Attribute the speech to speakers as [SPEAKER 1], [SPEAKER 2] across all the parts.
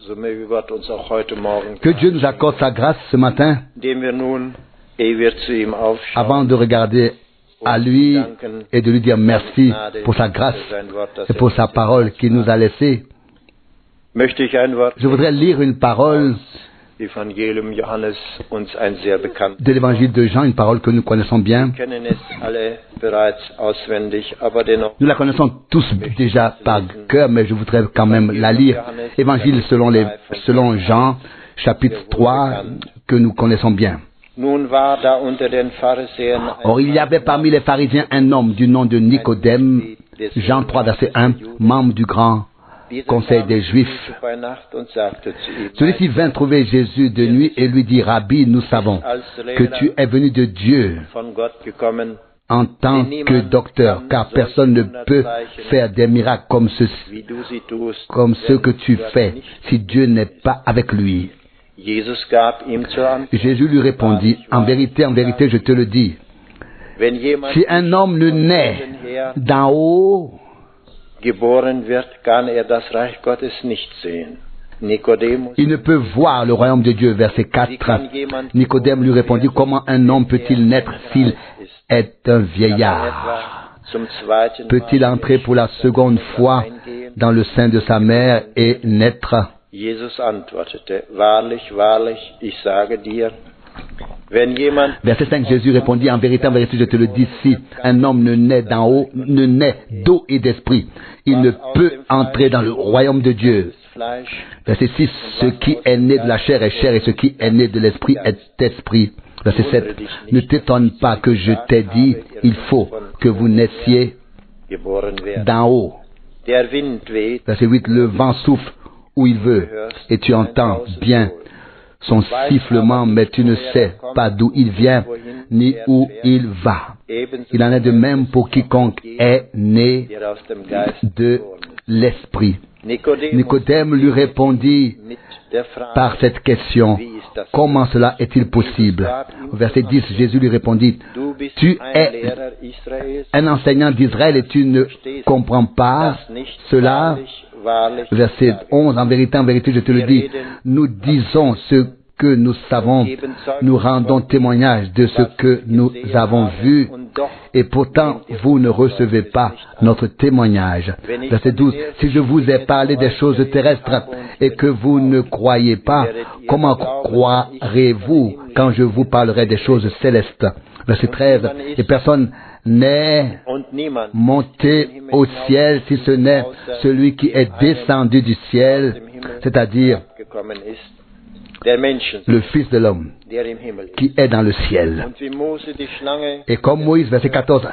[SPEAKER 1] So möge Gott uns auch heute Morgen,
[SPEAKER 2] Que Dieu nous accorde sa grâce ce matin,
[SPEAKER 1] indem wir nun, ehe wir zu ihm aufschauen,
[SPEAKER 2] avant de regarder à lui et de lui dire merci pour sa grâce et pour sa parole qu'il nous a laissée.
[SPEAKER 1] möchte ich ein Wort
[SPEAKER 2] Je voudrais lire une parole
[SPEAKER 1] Evangelium Johannes, uns ein sehr bekannt.
[SPEAKER 2] de l'évangile de Jean, une parole que nous connaissons bien.
[SPEAKER 1] Wir kennen es alle bereits auswendig, aber dennoch
[SPEAKER 2] Nous la connaissons tous déjà par cœur, mais je voudrais quand même la lire. Évangile selon Jean, chapitre 3, que nous connaissons bien.
[SPEAKER 1] nun war da unter den Pharisäern
[SPEAKER 2] Or, il y avait parmi les pharisiens un homme du nom de Nicodème, Jean 3, verset 1, membre du grand conseil des Juifs.
[SPEAKER 1] bei Nacht und sagte zu ihm,
[SPEAKER 2] Celui-ci vint trouver Jésus de nuit et lui dit, Rabbi, nous savons que tu es venu de Dieu
[SPEAKER 1] von Gott gekommen,
[SPEAKER 2] en tant que docteur, car personne ne peut faire des miracles comme
[SPEAKER 1] wie du sie tust.
[SPEAKER 2] ceux que tu fais, si Dieu n'est pas avec lui.
[SPEAKER 1] Jesus gab ihm zur Antwort,
[SPEAKER 2] Jésus lui répondit, en vérité, je te le dis,
[SPEAKER 1] wenn jemand
[SPEAKER 2] si un homme ne naît d'en haut,
[SPEAKER 1] geboren wird, kann er das Reich Gottes nicht sehen. Nikodemus,
[SPEAKER 2] il ne peut voir le royaume de Dieu. Verset 4. Nicodème lui répondit, comment un homme peut-il naître s'il est un vieillard?
[SPEAKER 1] zum zweiten
[SPEAKER 2] Peut-il entrer pour la seconde fois dans le sein de sa mère et naître?
[SPEAKER 1] Jesus antwortete, wahrlich, wahrlich, ich sage dir, wenn jemand
[SPEAKER 2] Verset 5, Jésus répondit, en vérité, je te le dis, si un homme ne naît d'en haut, ne naît d'eau et d'esprit, il ne peut entrer dans le royaume de Dieu.
[SPEAKER 1] Fleisch,
[SPEAKER 2] Verset 6, ce qui est né de la chair est chair et ce qui est né de l'esprit est esprit. Verset 7, ne t'étonne pas que je t'ai dit, il faut que vous naissiez
[SPEAKER 1] geboren werden.
[SPEAKER 2] d'en haut.
[SPEAKER 1] Der Wind weht,
[SPEAKER 2] Verset 8, le vent souffle où il veut et tu entends bien son sifflement, mais tu ne sais pas d'où il vient ni où il va.
[SPEAKER 1] ebenso
[SPEAKER 2] Il en est de même pour quiconque est né
[SPEAKER 1] der aus dem Geist
[SPEAKER 2] de
[SPEAKER 1] geboren ist.
[SPEAKER 2] l'esprit.
[SPEAKER 1] Nikodemus
[SPEAKER 2] Nicodème lui répondit
[SPEAKER 1] mit der Frage,
[SPEAKER 2] par cette question, comment cela est-il possible? Verset 10, Jésus lui répondit,
[SPEAKER 1] du bist
[SPEAKER 2] tu
[SPEAKER 1] ein
[SPEAKER 2] es
[SPEAKER 1] Lehrer Israels,
[SPEAKER 2] un enseignant d'Israël et tu ne comprends pas
[SPEAKER 1] das nicht
[SPEAKER 2] cela.
[SPEAKER 1] wahrlich, wahrlich,
[SPEAKER 2] Verset 11, en vérité, je te le dis, nous disons ce que nous savons, nous rendons témoignage de ce que nous avons vu, et pourtant vous ne recevez pas notre témoignage. Verset 12, si je vous ai parlé des choses terrestres et que vous ne croyez pas, comment croirez-vous quand je vous parlerai des choses célestes? Verset 13, et personne n'est
[SPEAKER 1] und niemand
[SPEAKER 2] monté au ciel si ce n'est celui qui est descendu du ciel, c'est-à-dire
[SPEAKER 1] gekommen ist, der Menschen,
[SPEAKER 2] le Fils de l'homme
[SPEAKER 1] der im Himmel ist.
[SPEAKER 2] qui est dans le ciel.
[SPEAKER 1] Und wie Mose die Schlange
[SPEAKER 2] Et comme Moïse, verset 14,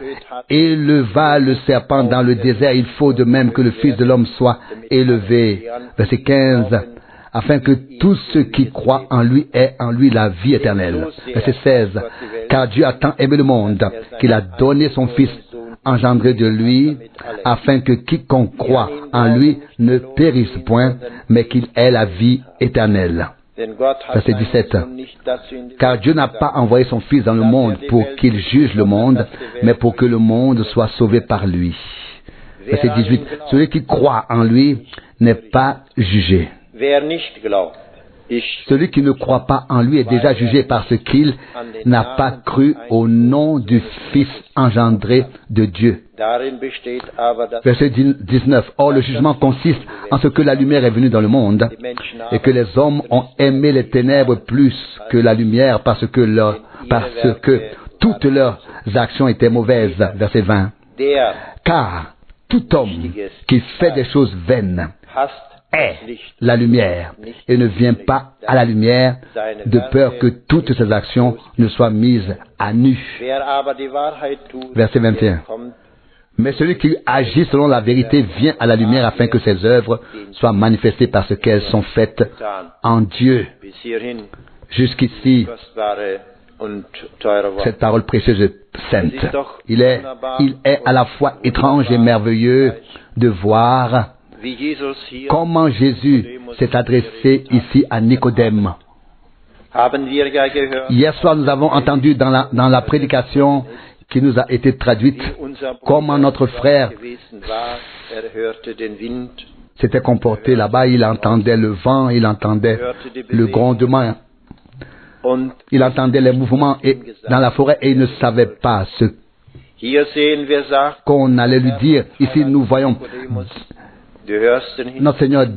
[SPEAKER 2] éleva le serpent dans le désert, il faut de même que le Fils de l'homme soit élevé. Verset 15, afin que tous ceux qui croient en lui aient en lui la vie éternelle. Verset 16, car Dieu a tant aimé le monde qu'il a donné son Fils engendré de lui, afin que quiconque croit en lui ne périsse point, mais qu'il ait la vie éternelle.
[SPEAKER 1] Denn Gott hat
[SPEAKER 2] Verset
[SPEAKER 1] seinen
[SPEAKER 2] 17.
[SPEAKER 1] Sohn nicht dazu in die
[SPEAKER 2] Car Dieu n'a pas envoyé son Fils dans le monde pour qu'il juge le monde, mais pour que le monde soit sauvé par lui. Verset 18. Celui qui croit en lui n'est pas jugé.
[SPEAKER 1] Wer nicht glaubt, ist
[SPEAKER 2] Celui qui ne croit pas en lui est déjà jugé parce qu'il n'a pas cru au nom du Fils engendré de Dieu.
[SPEAKER 1] darin besteht aber, dass
[SPEAKER 2] Verset 19. Or, le jugement consiste en ce que la lumière est venue dans le monde
[SPEAKER 1] die Menschen
[SPEAKER 2] et que les hommes ont aimé les ténèbres plus que la lumière parce que toutes leurs actions étaient mauvaises. Verset 20.
[SPEAKER 1] der
[SPEAKER 2] Car tout homme qui fait des choses vaines
[SPEAKER 1] hasst
[SPEAKER 2] est
[SPEAKER 1] das Licht,
[SPEAKER 2] la lumière et ne vient pas à la lumière de peur que toutes ses actions ne soient mises à nu.
[SPEAKER 1] wer aber die Wahrheit tut,
[SPEAKER 2] Verset 21.
[SPEAKER 1] der kommt
[SPEAKER 2] Mais celui qui agit selon la vérité vient à la lumière afin que ses œuvres soient manifestées parce qu'elles sont faites en Dieu.
[SPEAKER 1] bis hierhin
[SPEAKER 2] Jusqu'ici,
[SPEAKER 1] kostbare und teure Wort.
[SPEAKER 2] cette parole précieuse et sainte. Il est à la fois étrange et merveilleux de voir
[SPEAKER 1] Wie Jesus hier
[SPEAKER 2] comment Jésus s'est adressé ici à Nicodème.
[SPEAKER 1] haben wir ja gehört,
[SPEAKER 2] Hier soir, nous avons entendu dans la prédication qui nous a été traduite
[SPEAKER 1] unser
[SPEAKER 2] comment notre frère
[SPEAKER 1] gewesen war, hörte den Wind
[SPEAKER 2] s'était comporté là-bas, il entendait le vent, il entendait le grondement, il entendait les mouvements dans la forêt et il ne savait pas ce qu'on allait lui dire. Ici, nous voyons notre Seigneur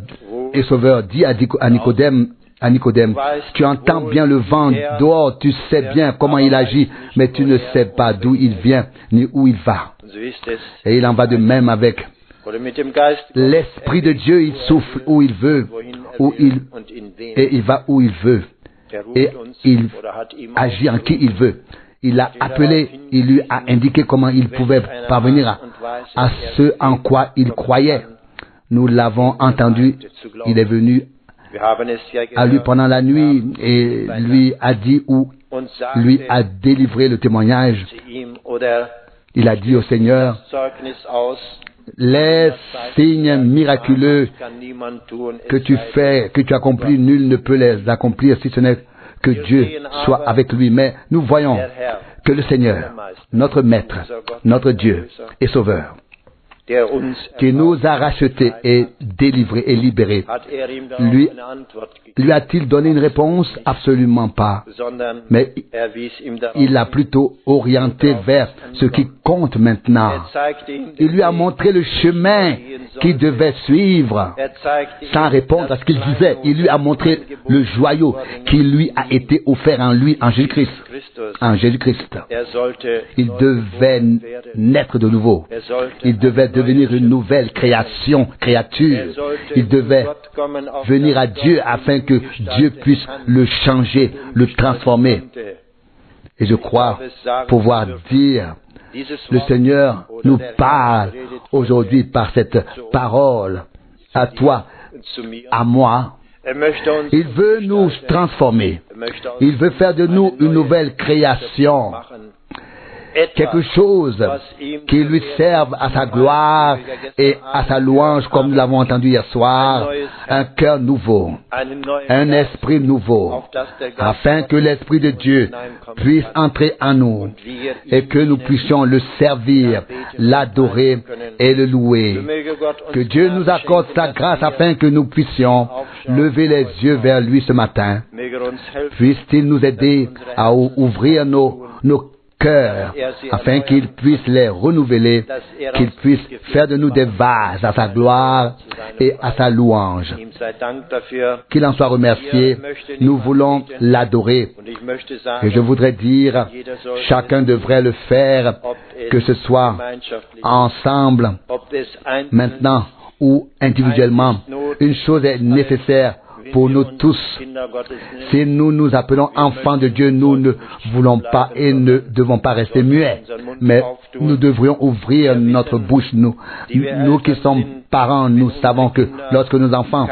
[SPEAKER 2] et Sauveur dit à Nicodème, tu entends bien le vent dehors, tu sais bien comment il agit, mais tu ne sais pas d'où il vient ni où il va. Et il en va de même avec l'Esprit de Dieu, il souffle où il veut, et il va où il veut, et il agit en qui il veut. Il l'a appelé, il lui a indiqué comment il pouvait parvenir à ce en quoi il croyait. Nous l'avons entendu, il est venu à lui pendant la nuit et lui a dit où lui a délivré le témoignage. Il a dit au Seigneur, les signes miraculeux que tu fais, que tu accomplis, nul ne peut les accomplir si ce n'est que Dieu soit avec lui. Mais nous voyons que le Seigneur, notre Maître, notre Dieu et Sauveur, qui nous a rachetés et délivrés et libérés, lui a-t-il donné une réponse? Absolument pas. Mais il l'a plutôt orienté vers ce qui compte maintenant. Il lui a montré le chemin qu'il devait suivre sans répondre à ce qu'il disait. Il lui a montré le joyau qui lui a été offert en lui, en Jésus-Christ. En Jésus-Christ. Il devait naître de nouveau. Il devait devenir une nouvelle créature. Il devait venir à Dieu afin que Dieu puisse le changer, le transformer. Et je crois pouvoir dire, le Seigneur nous parle aujourd'hui par cette parole, à toi, à moi. Il veut nous transformer. Il veut faire de nous une nouvelle création. Quelque chose qui lui serve à sa gloire et à sa louange, comme nous l'avons entendu hier soir. Un cœur nouveau, un esprit nouveau, afin que l'Esprit de Dieu puisse entrer en nous et que nous puissions le servir, l'adorer et le louer. Que Dieu nous accorde sa grâce afin que nous puissions lever les yeux vers lui ce matin. Puisse-t-il nous aider à ouvrir nos cœur, afin qu'il puisse les renouveler, qu'il puisse faire de nous des vases à sa gloire et à sa louange. Qu'il en soit remercié. Nous voulons l'adorer. Et je voudrais dire, chacun devrait le faire, que ce soit ensemble, maintenant ou individuellement. Une chose est nécessaire pour nous tous. Si nous nous appelons enfants de Dieu, nous ne voulons pas et ne devons pas rester muets, mais nous devrions ouvrir notre bouche. Nous qui sommes parents, nous savons que lorsque nos enfants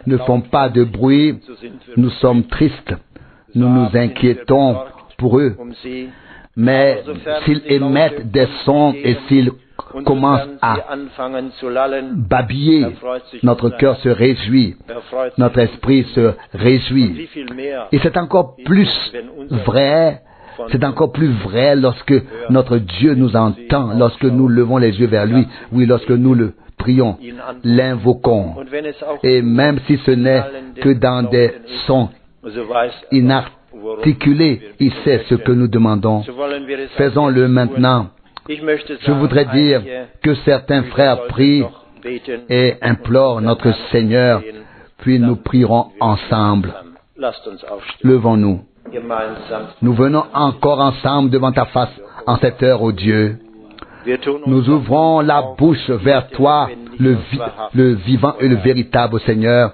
[SPEAKER 2] ne font pas de bruit, nous sommes tristes, nous nous inquiétons pour eux. Mais s'ils émettent des sons et s'ils commencent à babiller, notre cœur se réjouit, notre esprit se réjouit. Et c'est encore plus vrai lorsque notre Dieu nous entend, lorsque nous levons les yeux vers lui, oui, lorsque nous le prions, l'invoquons. Et même si ce n'est que dans des sons inarticulés, il sait ce que nous demandons. Faisons-le maintenant. Je voudrais dire que certains frères prient et implorent notre Seigneur, puis nous prierons ensemble. Levons-nous. Nous venons encore ensemble devant ta face en cette heure, ô Dieu. Nous ouvrons la bouche vers toi, le vivant et le véritable, ô Seigneur.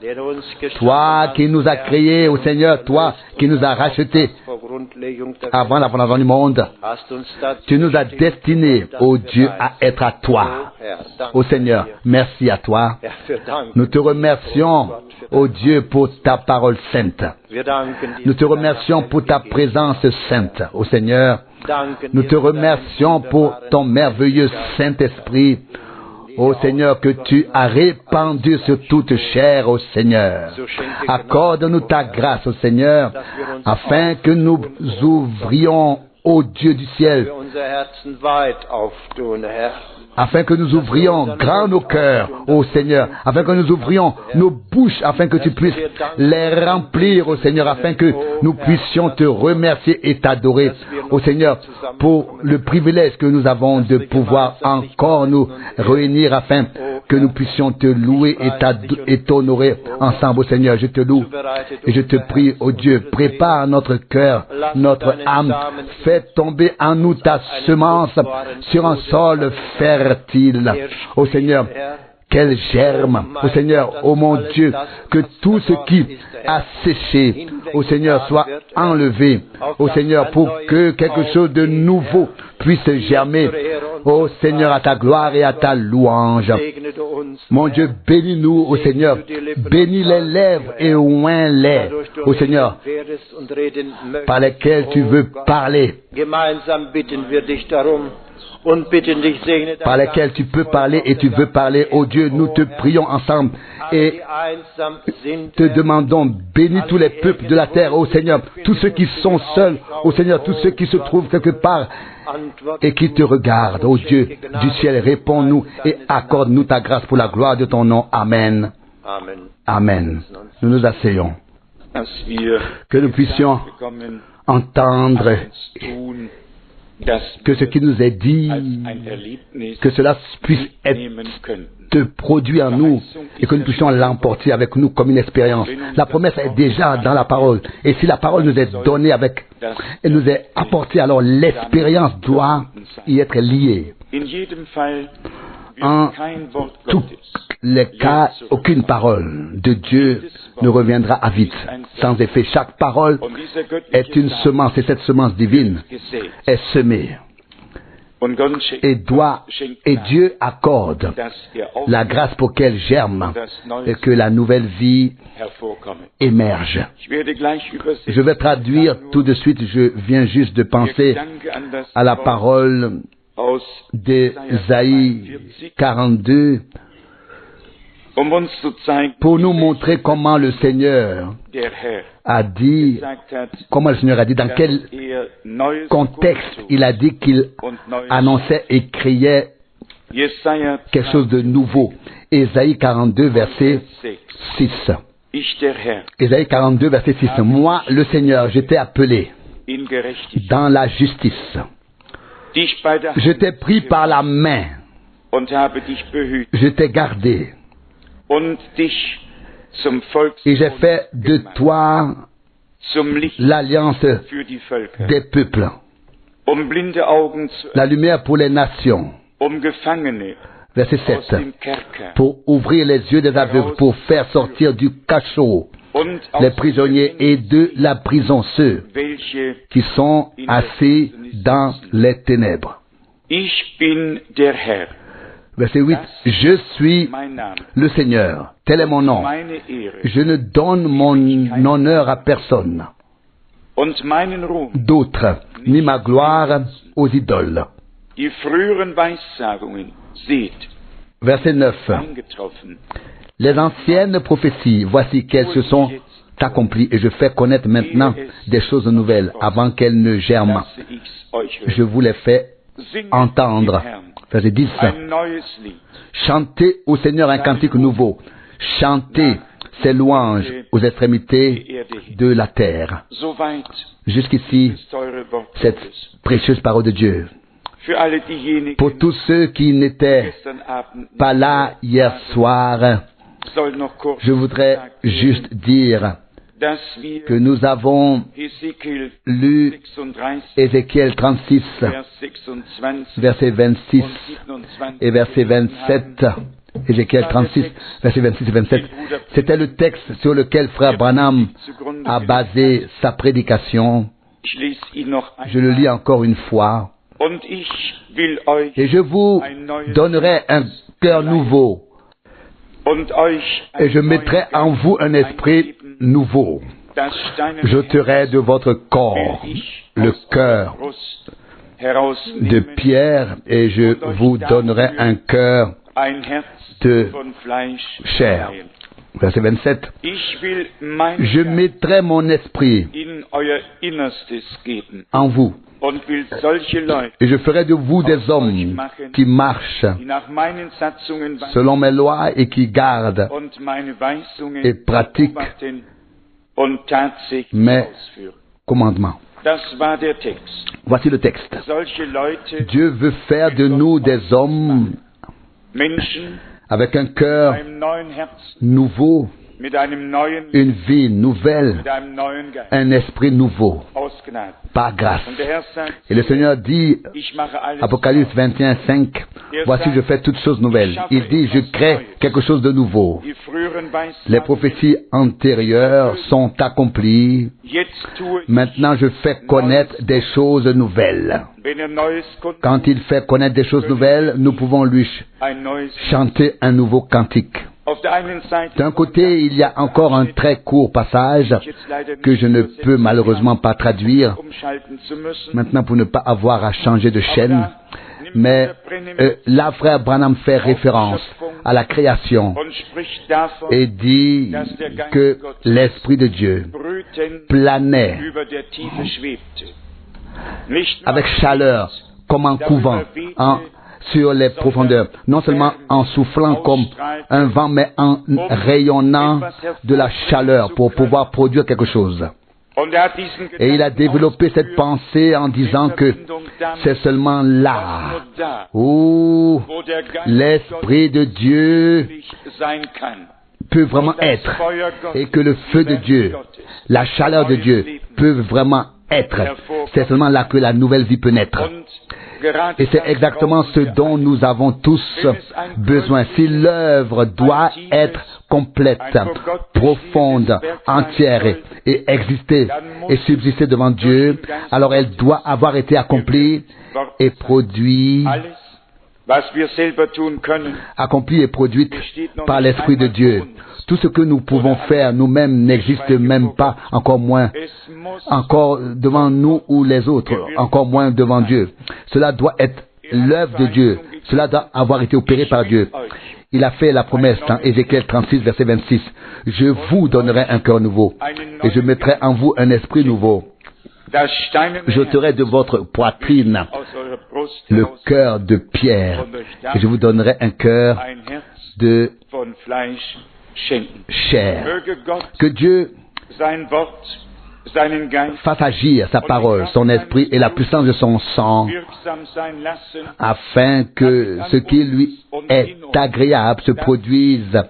[SPEAKER 2] Toi qui nous as créés, ô Seigneur, toi qui nous as rachetés avant la fondation du monde. Tu nous as destinés, ô Dieu, à être à toi. Ô Seigneur, merci à toi. Nous te remercions, ô Dieu, pour ta parole sainte. Nous te remercions pour ta présence sainte, ô Seigneur. Nous te remercions pour ton merveilleux Saint-Esprit, ô Seigneur, que tu as répandu sur toute chair, ô Seigneur. Accorde-nous ta grâce, ô Seigneur, afin que nous ouvrions, ô Dieu du ciel, afin que nous ouvrions grand nos cœurs, ô Seigneur, afin que nous ouvrions nos bouches, afin que tu puisses les remplir, ô Seigneur, afin que nous puissions te remercier et t'adorer, ô Seigneur, pour le privilège que nous avons de pouvoir encore nous réunir afin que nous puissions te louer et t'honorer ensemble, ô Seigneur. Je te loue et je te prie, ô Dieu, prépare notre cœur, notre âme, fais tomber en nous ta semence sur un sol fertile, ô Seigneur. Quel germe, ô Seigneur, ô mon Dieu, que tout ce qui a séché, ô Seigneur, soit enlevé, ô Seigneur, pour que quelque chose de nouveau puisse germer, ô Seigneur, à ta gloire et à ta louange. Mon Dieu, bénis-nous, ô Seigneur, bénis les lèvres et oins-les, ô Seigneur, par lesquelles tu veux parler, par lesquels tu peux parler et tu veux parler. Oh Dieu, nous te prions ensemble et te demandons, bénis tous les peuples de la terre, oh Seigneur, tous ceux qui sont seuls, oh Seigneur, tous ceux qui se trouvent quelque part et qui te regardent. Oh Dieu du ciel, réponds-nous et accorde-nous ta grâce pour la gloire de ton nom. Amen. Amen. Nous nous asseyons. Que nous puissions entendre que ce qui nous est dit, que cela puisse être produit en nous et que nous puissions l'emporter avec nous comme une expérience. La promesse est déjà dans la parole. Et si la parole nous est donnée elle nous est apportée, alors l'expérience doit y être liée. En tous les cas, aucune parole de Dieu ne reviendra à vide, sans effet. Chaque parole est une semence, et cette semence divine est semée. Et Dieu accorde la grâce pour qu'elle germe et que la nouvelle vie émerge. Je vais traduire tout de suite, je viens juste de penser à la parole d'Ésaïe 42 pour nous montrer comment le Seigneur a dit, dans quel contexte il a dit qu'il annonçait et criait quelque chose de nouveau. Ésaïe 42, verset 6. Ésaïe 42, verset 6. Moi, le Seigneur, je t'ai appelé dans la justice. Je t'ai pris par la main. Je t'ai gardé. Et j'ai fait de toi l'alliance des peuples, la lumière pour les nations. Verset 7. Pour ouvrir les yeux des aveugles, pour faire sortir du cachot les prisonniers et de la prison ceux qui sont assis dans les ténèbres. Verset 8. Je suis le Seigneur, tel est mon nom. Je ne donne mon honneur à personne d'autre, ni ma gloire aux idoles. Verset 9. Les anciennes prophéties, voici qu'elles se sont accomplies, et je fais connaître maintenant des choses nouvelles avant qu'elles ne germent. Je vous les fais entendre. Verset 10. Chantez au Seigneur un cantique nouveau. Chantez ses louanges aux extrémités de la terre. Jusqu'ici, cette précieuse parole de Dieu. Pour tous ceux qui n'étaient pas là hier soir, je voudrais juste dire que nous avons lu Ézéchiel 36, verset 26 et verset 27. Ézéchiel 36, verset 26 et 27. C'était le texte sur lequel Frère Branham a basé sa prédication. Je le lis encore une fois. Et je vous donnerai un cœur nouveau. Et je mettrai en vous un esprit nouveau. J'ôterai de votre corps le cœur de pierre et je vous donnerai un cœur de chair. Verset 27. Je mettrai mon esprit en vous Et je ferai de vous des hommes qui marchent selon mes lois et qui gardent et pratiquent mes commandements. Voici le texte. Dieu veut faire de nous des hommes avec un cœur nouveau, une vie nouvelle, un esprit nouveau, par grâce. Et le Seigneur dit, Apocalypse 21, 5, voici je fais toutes choses nouvelles. Il dit, je crée quelque chose de nouveau. Les prophéties antérieures sont accomplies. Maintenant je fais connaître des choses nouvelles. Quand il fait connaître des choses nouvelles, nous pouvons lui chanter un nouveau cantique. D'un côté, il y a encore un très court passage que je ne peux malheureusement pas traduire maintenant pour ne pas avoir à changer de chaîne. Mais là, frère Branham fait référence à la création et dit que l'Esprit de Dieu planait avec chaleur comme en couvant sur les profondeurs, non seulement en soufflant comme un vent, mais en rayonnant de la chaleur pour pouvoir produire quelque chose. Et il a développé cette pensée en disant que c'est seulement là où l'Esprit de Dieu peut vraiment être, et que le feu de Dieu, la chaleur de Dieu peut vraiment être. C'est seulement là que la nouvelle vie peut naître. Et c'est exactement ce dont nous avons tous besoin. Si l'œuvre doit être complète, profonde, entière et exister et subsister devant Dieu, alors elle doit avoir été accomplie et produite par l'Esprit de Dieu. Tout ce que nous pouvons faire nous-mêmes n'existe même pas, encore moins devant nous ou les autres, encore moins devant Dieu. Cela doit être l'œuvre de Dieu. Cela doit avoir été opéré par Dieu. Il a fait la promesse dans Ézéchiel 36, verset 26. Je vous donnerai un cœur nouveau et je mettrai en vous un esprit nouveau. J'ôterai de votre poitrine le cœur de pierre et je vous donnerai un cœur de chair. Que Dieu fasse agir sa parole, son esprit et la puissance de son sang, afin que ce qui lui est agréable se produise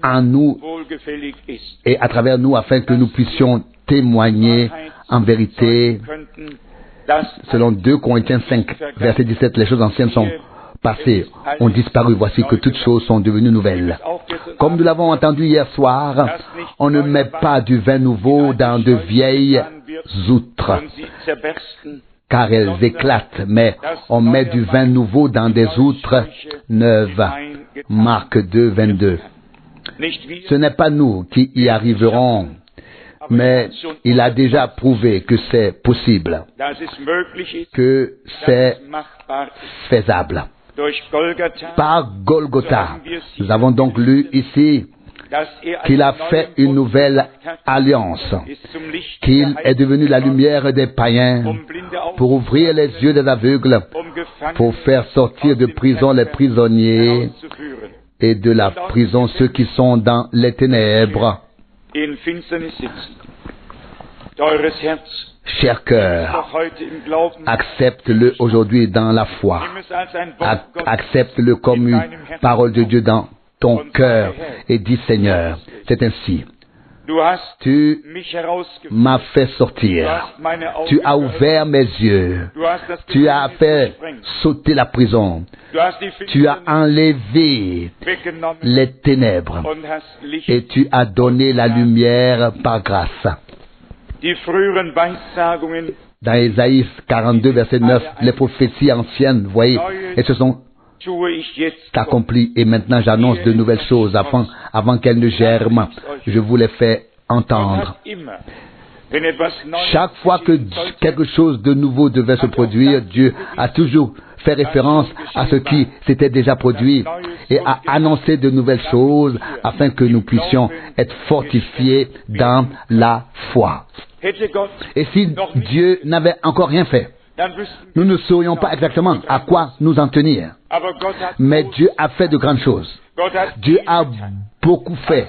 [SPEAKER 2] en nous et à travers nous, afin que nous puissions témoigner en vérité. Selon 2 Corinthiens 5, verset 17, les choses anciennes sont passées, ont disparu, voici que toutes choses sont devenues nouvelles. Comme nous l'avons entendu hier soir, on ne met pas du vin nouveau dans de vieilles outres, car elles éclatent, mais on met du vin nouveau dans des outres neuves. Marc 2, 22. Ce n'est pas nous qui y arriverons, mais il a déjà prouvé que c'est possible, que c'est faisable. Par Golgotha, nous avons donc lu ici qu'il a fait une nouvelle alliance, qu'il est devenu la lumière des païens pour ouvrir les yeux des aveugles, pour faire sortir de prison les prisonniers et de la prison ceux qui sont dans les ténèbres. Cher cœur, accepte-le aujourd'hui dans la foi. Accepte-le comme une parole de Dieu dans ton cœur et dis Seigneur, c'est ainsi. Tu m'as fait sortir. Tu as ouvert mes yeux. Tu as fait sauter la prison. Tu as enlevé les ténèbres. Et tu as donné la lumière par grâce. Dans Ésaïe 42, verset 9, les prophéties anciennes, voyez, elles se sont accomplies. Et maintenant, j'annonce de nouvelles choses avant qu'elles ne germent. Je vous les fais entendre. Chaque fois que quelque chose de nouveau devait se produire, Dieu a toujours fait référence à ce qui s'était déjà produit et a annoncé de nouvelles choses afin que nous puissions être fortifiés dans la foi. Et si Dieu n'avait encore rien fait, nous ne saurions pas exactement à quoi nous en tenir. Mais Dieu a fait de grandes choses. Dieu a beaucoup fait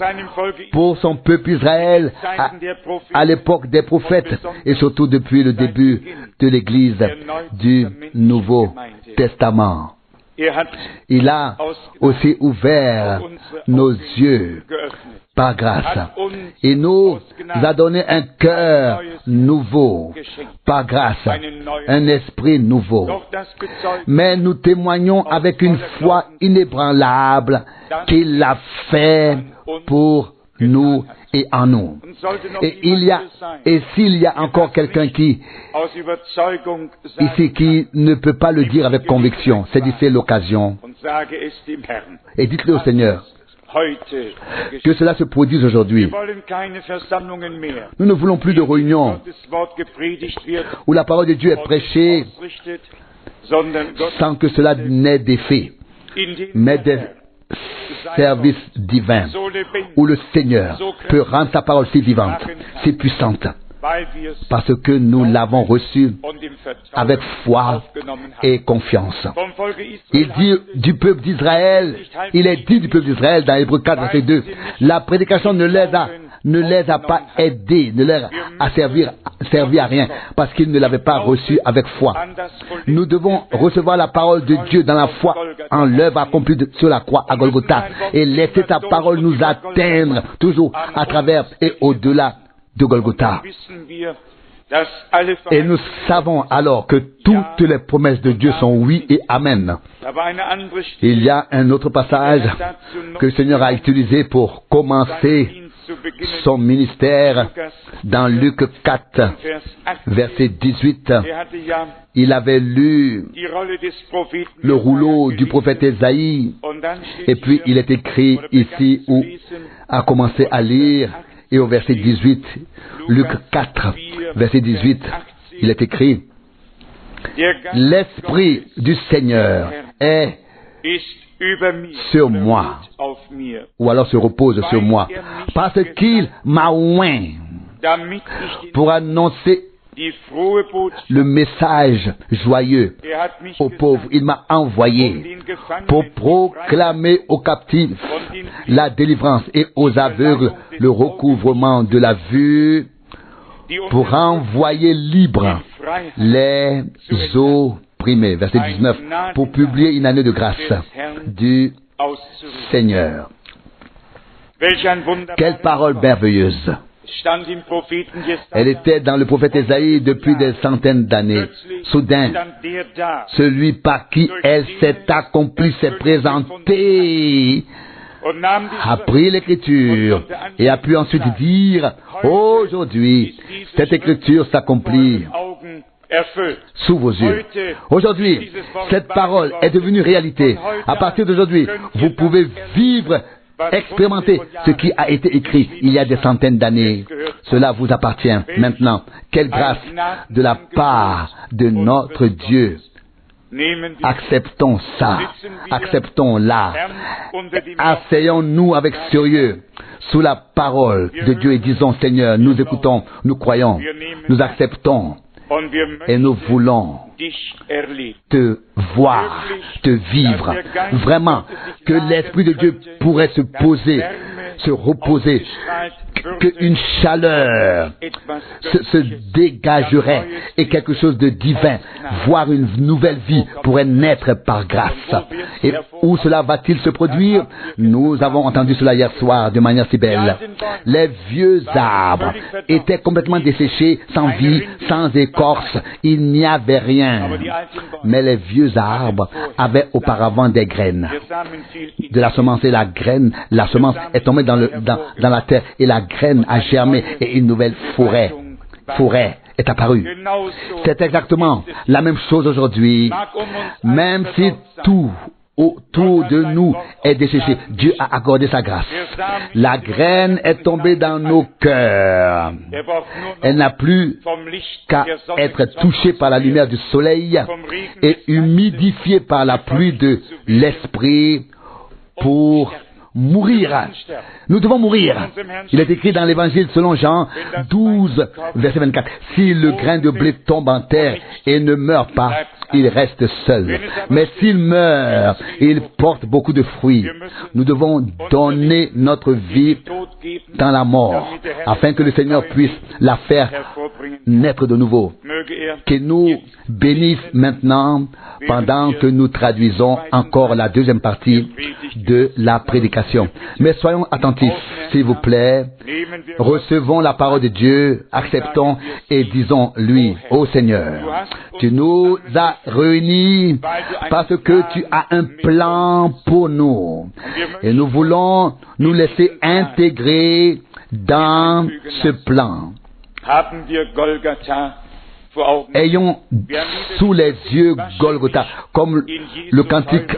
[SPEAKER 2] pour son peuple Israël à l'époque des prophètes et surtout depuis le début de l'Église du Nouveau Testament. Il a aussi ouvert nos yeux par grâce. Il nous a donné un cœur nouveau par grâce, un esprit nouveau. Mais nous témoignons avec une foi inébranlable qu'il l'a fait pour nous et en nous. Et s'il y a encore quelqu'un qui ne peut pas le dire avec conviction, saisissez l'occasion et dites-le au Seigneur. Que cela se produise aujourd'hui. Nous ne voulons plus de réunions où la parole de Dieu est prêchée sans que cela n'ait d'effet, mais des services divins où le Seigneur peut rendre sa parole si vivante, si puissante, parce que nous l'avons reçu avec foi et confiance. Il dit du peuple d'Israël, il est dit du peuple d'Israël dans Hébreux 4, verset 2, la prédication ne les a pas aidés, ne leur a servi à rien, parce qu'ils ne l'avaient pas reçu avec foi. Nous devons recevoir la parole de Dieu dans la foi en l'œuvre accomplie sur la croix à Golgotha, et laisser sa parole nous atteindre toujours à travers et au-delà de Golgotha. Et nous savons alors que toutes les promesses de Dieu sont oui et amen. Il y a un autre passage que le Seigneur a utilisé pour commencer son ministère dans Luc 4, verset 18. Il avait lu le rouleau du prophète Ésaïe, et puis il est écrit ici où a commencé à lire. Et au verset 18, Luc 4, verset 18, il est écrit, « L'Esprit du Seigneur est sur moi, ou alors se repose sur moi, parce qu'il m'a oint pour annoncer le message joyeux aux pauvres. Il m'a envoyé pour proclamer aux captifs la délivrance et aux aveugles le recouvrement de la vue, pour envoyer libres les opprimés. Verset 19. Pour publier une année de grâce du Seigneur. Quelle parole merveilleuse! Elle était dans le prophète Ésaïe depuis des centaines d'années. Soudain, celui par qui elle s'est accomplie s'est présenté, a pris l'écriture et a pu ensuite dire, aujourd'hui, cette écriture s'accomplit sous vos yeux. Aujourd'hui, cette parole est devenue réalité. À partir d'aujourd'hui, vous pouvez vivre, expérimentez ce qui a été écrit il y a des centaines d'années. Cela vous appartient maintenant. Quelle grâce de la part de notre Dieu. Acceptons ça. Acceptons-la. Asseyons-nous avec sérieux sous la parole de Dieu et disons, Seigneur, nous écoutons, nous croyons, nous acceptons et nous voulons te voir, te vivre. Vraiment, que l'Esprit de Dieu pourrait se poser, se reposer, qu'une chaleur se dégagerait et quelque chose de divin, voire une nouvelle vie pourrait naître par grâce. Et où cela va-t-il se produire? Nous avons entendu cela hier soir de manière si belle. Les vieux arbres étaient complètement desséchés, sans vie, sans écorce, il n'y avait rien. Mais les vieux arbres avaient auparavant des graines. De la semence et la semence est tombée dans la terre et la graine a germé et une nouvelle forêt est apparue. C'est exactement la même chose aujourd'hui. Même si tout autour de nous est desséché, Dieu a accordé sa grâce. La graine est tombée dans nos cœurs. Elle n'a plus qu'à être touchée par la lumière du soleil et humidifiée par la pluie de l'Esprit pour mourir. Nous devons mourir. Il est écrit dans l'évangile selon Jean 12, verset 24. Si le grain de blé tombe en terre et ne meurt pas, il reste seul. Mais s'il meurt, il porte beaucoup de fruits. Nous devons donner notre vie dans la mort, afin que le Seigneur puisse la faire naître de nouveau. Qu'il nous bénisse maintenant pendant que nous traduisons encore la deuxième partie de la prédication. Mais soyons attentifs, s'il vous plaît. Recevons la parole de Dieu, acceptons et disons-lui, ô Seigneur, tu nous as réunis parce que tu as un plan pour nous. Et nous voulons nous laisser intégrer dans ce plan. Ayons sous les yeux Golgotha, comme le cantique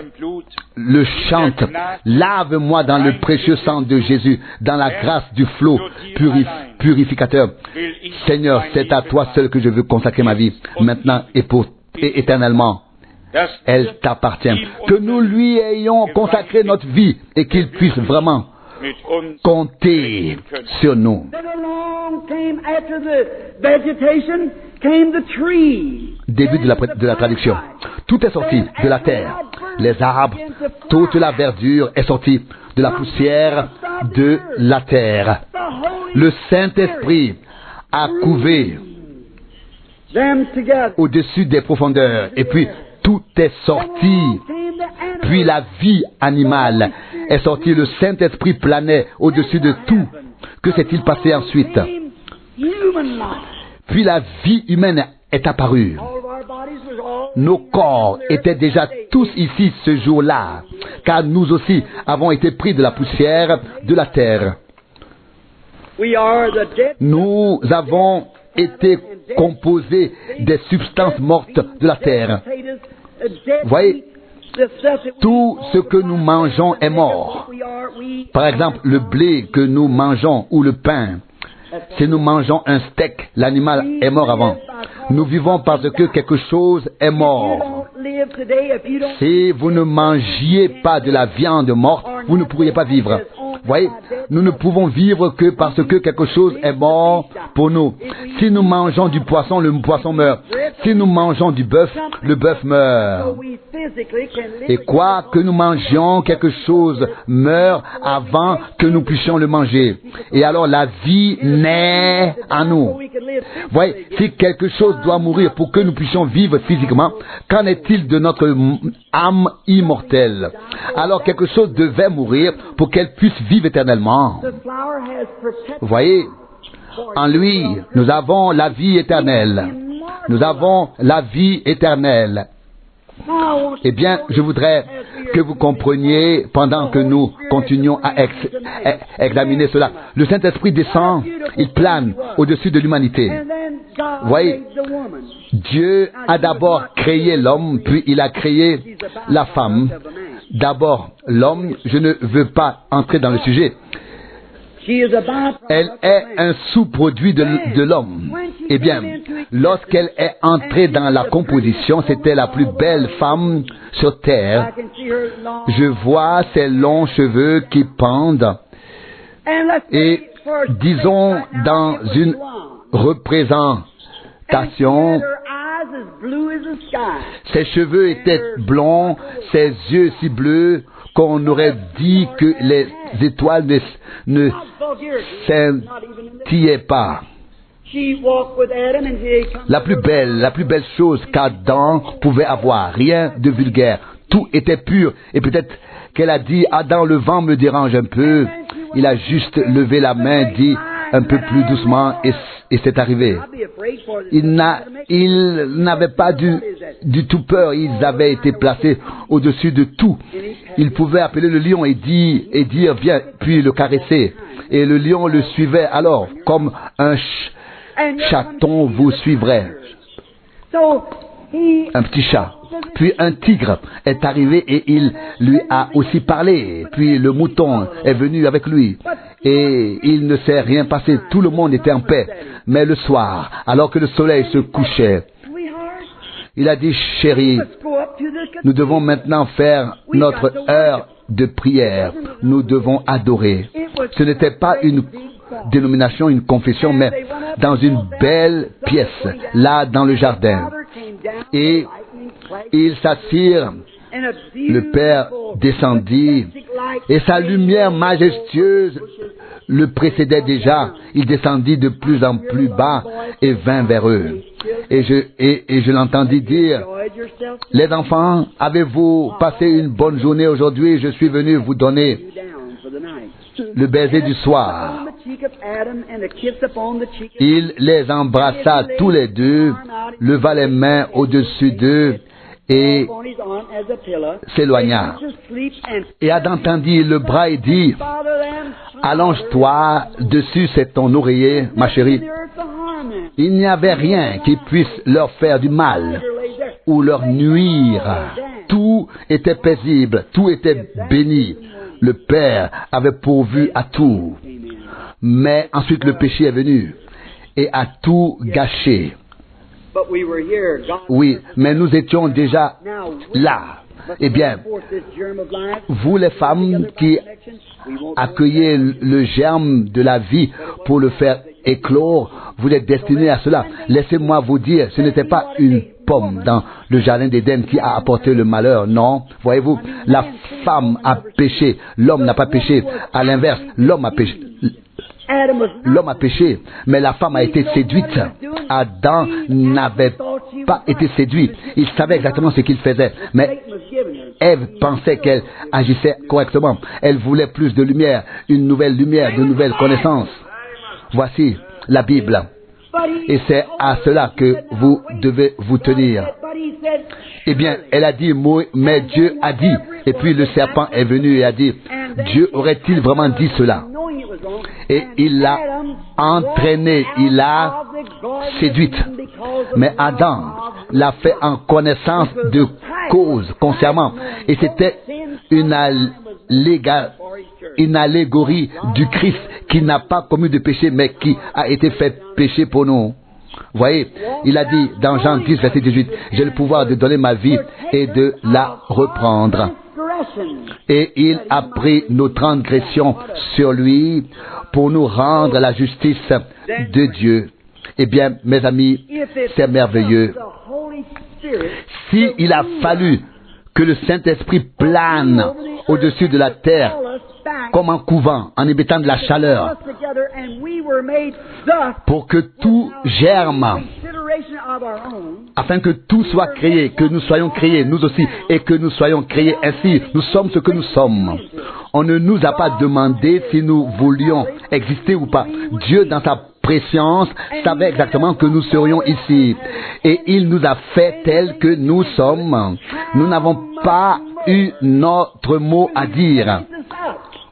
[SPEAKER 2] le chante. Lave-moi dans le précieux sang de Jésus, dans la grâce du flot purificateur. Seigneur, c'est à toi seul que je veux consacrer ma vie, maintenant et éternellement. Elle t'appartient. Que nous lui ayons consacré notre vie et qu'il puisse vraiment compter sur nous. Début de la traduction. Tout est sorti de la terre. Les arbres, toute la verdure est sortie de la poussière de la terre. Le Saint-Esprit a couvé au-dessus des profondeurs. Et puis, tout est sorti. Puis la vie animale est sortie. Le Saint-Esprit planait au-dessus de tout. Que s'est-il passé ensuite? Puis la vie humaine est apparue. Nos corps étaient déjà tous ici ce jour-là, car nous aussi avons été pris de la poussière de la terre. Nous avons été composés des substances mortes de la terre. Voyez, tout ce que nous mangeons est mort. Par exemple, le blé que nous mangeons ou le pain. Si nous mangeons un steak, l'animal est mort avant. Nous vivons parce que quelque chose est mort. Si vous ne mangiez pas de la viande morte, vous ne pourriez pas vivre. Voyez, nous ne pouvons vivre que parce que quelque chose est mort pour nous. Si nous mangeons du poisson, le poisson meurt. Si nous mangeons du bœuf, le bœuf meurt. Et quoi que nous mangions, quelque chose meurt avant que nous puissions le manger. Et alors la vie naît en nous. Voyez, si quelque chose doit mourir pour que nous puissions vivre physiquement, qu'en est-il de notre âme immortelle? Alors quelque chose devait mourir pour qu'elle puisse vivre éternellement. Voyez, en lui, nous avons la vie éternelle. Nous avons la vie éternelle. Eh bien, je voudrais que vous compreniez, pendant que nous continuons à examiner cela, le Saint-Esprit descend, il plane au-dessus de l'humanité. Voyez, Dieu a d'abord créé l'homme, puis il a créé la femme. D'abord, l'homme, je ne veux pas entrer dans le sujet. Elle est un sous-produit de l'homme. Eh bien, lorsqu'elle est entrée dans la composition, c'était la plus belle femme sur terre. Je vois ses longs cheveux qui pendent. Et disons, dans une représentation, ses cheveux étaient blonds, ses yeux si bleus qu'on aurait dit que les étoiles ne scintillaient pas. La plus belle chose qu'Adam pouvait avoir, rien de vulgaire. Tout était pur. Et peut-être qu'elle a dit, Adam, le vent me dérange un peu. Il a juste levé la main, dit un peu plus doucement, et c'est arrivé. Il n'avait pas du tout peur. Ils avaient été placés au-dessus de tout. Il pouvait appeler le lion et dire, viens, puis le caresser. Et le lion le suivait alors, comme un chaton vous suivrait. Un petit chat. Puis un tigre est arrivé et il lui a aussi parlé. Puis le mouton est venu avec lui. Et il ne s'est rien passé. Tout le monde était en paix. Mais le soir, alors que le soleil se couchait, il a dit, chérie, Nous devons maintenant faire notre heure de prière. Nous devons adorer. Ce n'était pas une dénomination, une confession, mais dans une belle pièce, là dans le jardin. Et ils s'assirent. Le Père descendit et sa lumière majestueuse le précédait déjà. Il descendit de plus en plus bas et vint vers eux. Et je l'entendis dire, les enfants, avez-vous passé une bonne journée aujourd'hui? Je suis venu vous donner le baiser du soir. Il les embrassa tous les deux, leva les mains au-dessus d'eux et s'éloigna. Et Adam tendit le bras et dit, allonge-toi dessus, c'est ton oreiller, ma chérie. Il n'y avait rien qui puisse leur faire du mal ou leur nuire. Tout était paisible, tout était béni. Le Père avait pourvu à tout. Mais ensuite le péché est venu et a tout gâché. Oui, mais nous étions déjà là. Eh bien, vous les femmes qui accueillez le germe de la vie pour le faire éclore, vous êtes destinés à cela. Laissez-moi vous dire, ce n'était pas une pomme dans le jardin d'Éden qui a apporté le malheur, non. Voyez-vous, la femme a péché, l'homme n'a pas péché. À l'inverse, l'homme a péché. L'homme a péché, mais la femme a été séduite. Adam n'avait pas été séduit. Il savait exactement ce qu'il faisait. Mais Ève pensait qu'elle agissait correctement. Elle voulait plus de lumière, une nouvelle lumière, de nouvelles connaissances. Voici la Bible. Et c'est à cela que vous devez vous tenir. Eh bien, elle a dit, mais Dieu a dit. Et puis le serpent est venu et a dit, Dieu aurait-il vraiment dit cela? Et il l'a entraîné, il l'a séduite. Mais Adam l'a fait en connaissance de cause, consciemment. Et c'était une allégorie du Christ qui n'a pas commis de péché, mais qui a été fait péché pour nous. Voyez, il a dit dans Jean 10, verset 18, j'ai le pouvoir de donner ma vie et de la reprendre. Et il a pris nos transgressions sur lui pour nous rendre la justice de Dieu. Eh bien, mes amis, c'est merveilleux. S'il a fallu que le Saint-Esprit plane au-dessus de la terre, comme un couvent, en émettant de la chaleur, pour que tout germe, afin que tout soit créé, que nous soyons créés, nous aussi, et que nous soyons créés ainsi. Nous sommes ce que nous sommes. On ne nous a pas demandé si nous voulions exister ou pas. Dieu, dans sa préscience, savait exactement que nous serions ici. Et il nous a fait tels que nous sommes. Nous n'avons pas eu notre mot à dire.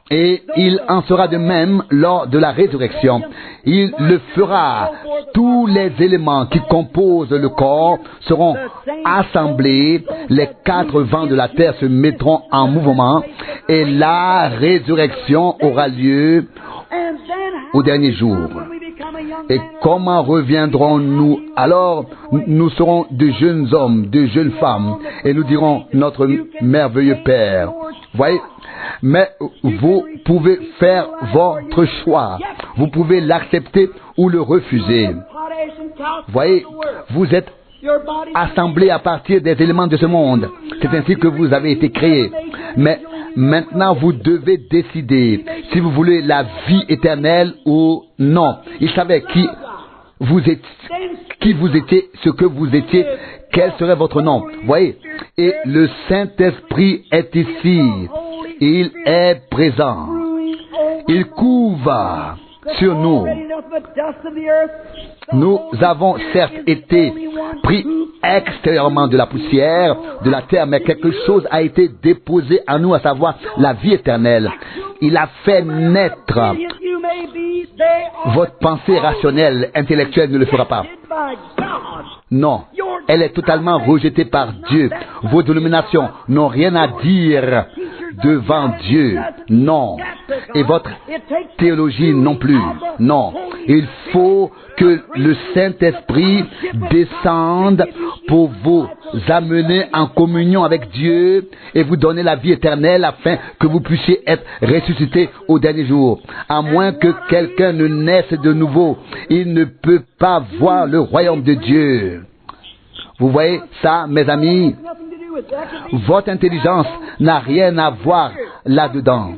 [SPEAKER 2] Et il en sera de même lors de la résurrection. Il le fera. Tous les éléments qui composent le corps seront assemblés. Les quatre vents de la terre se mettront en mouvement. Et la résurrection aura lieu au dernier jour. Et comment reviendrons-nous? Alors, nous serons de jeunes hommes, de jeunes femmes. Et nous dirons notre merveilleux Père. Voyez? Mais vous pouvez faire votre choix. Vous pouvez l'accepter ou le refuser. Voyez, vous êtes assemblés à partir des éléments de ce monde. C'est ainsi que vous avez été créés. Mais maintenant, vous devez décider si vous voulez la vie éternelle ou non. Il savait qui vous étiez, ce que vous étiez, quel serait votre nom. Voyez, et le Saint-Esprit est ici. Il est présent. Il couve sur nous. Nous avons certes été pris extérieurement de la poussière, de la terre, mais quelque chose a été déposé en nous, à savoir la vie éternelle. Il a fait naître. Votre pensée rationnelle, intellectuelle ne le fera pas. Non, elle est totalement rejetée par Dieu. Vos dénominations n'ont rien à dire devant Dieu. Non. Et votre théologie non plus. Non. Il faut que le Saint-Esprit descende pour vous amener en communion avec Dieu et vous donner la vie éternelle afin que vous puissiez être ressuscités au dernier jour. À moins que quelqu'un ne naisse de nouveau, il ne peut pas voir le royaume de Dieu. Vous voyez ça, mes amis? Votre intelligence n'a rien à voir là-dedans.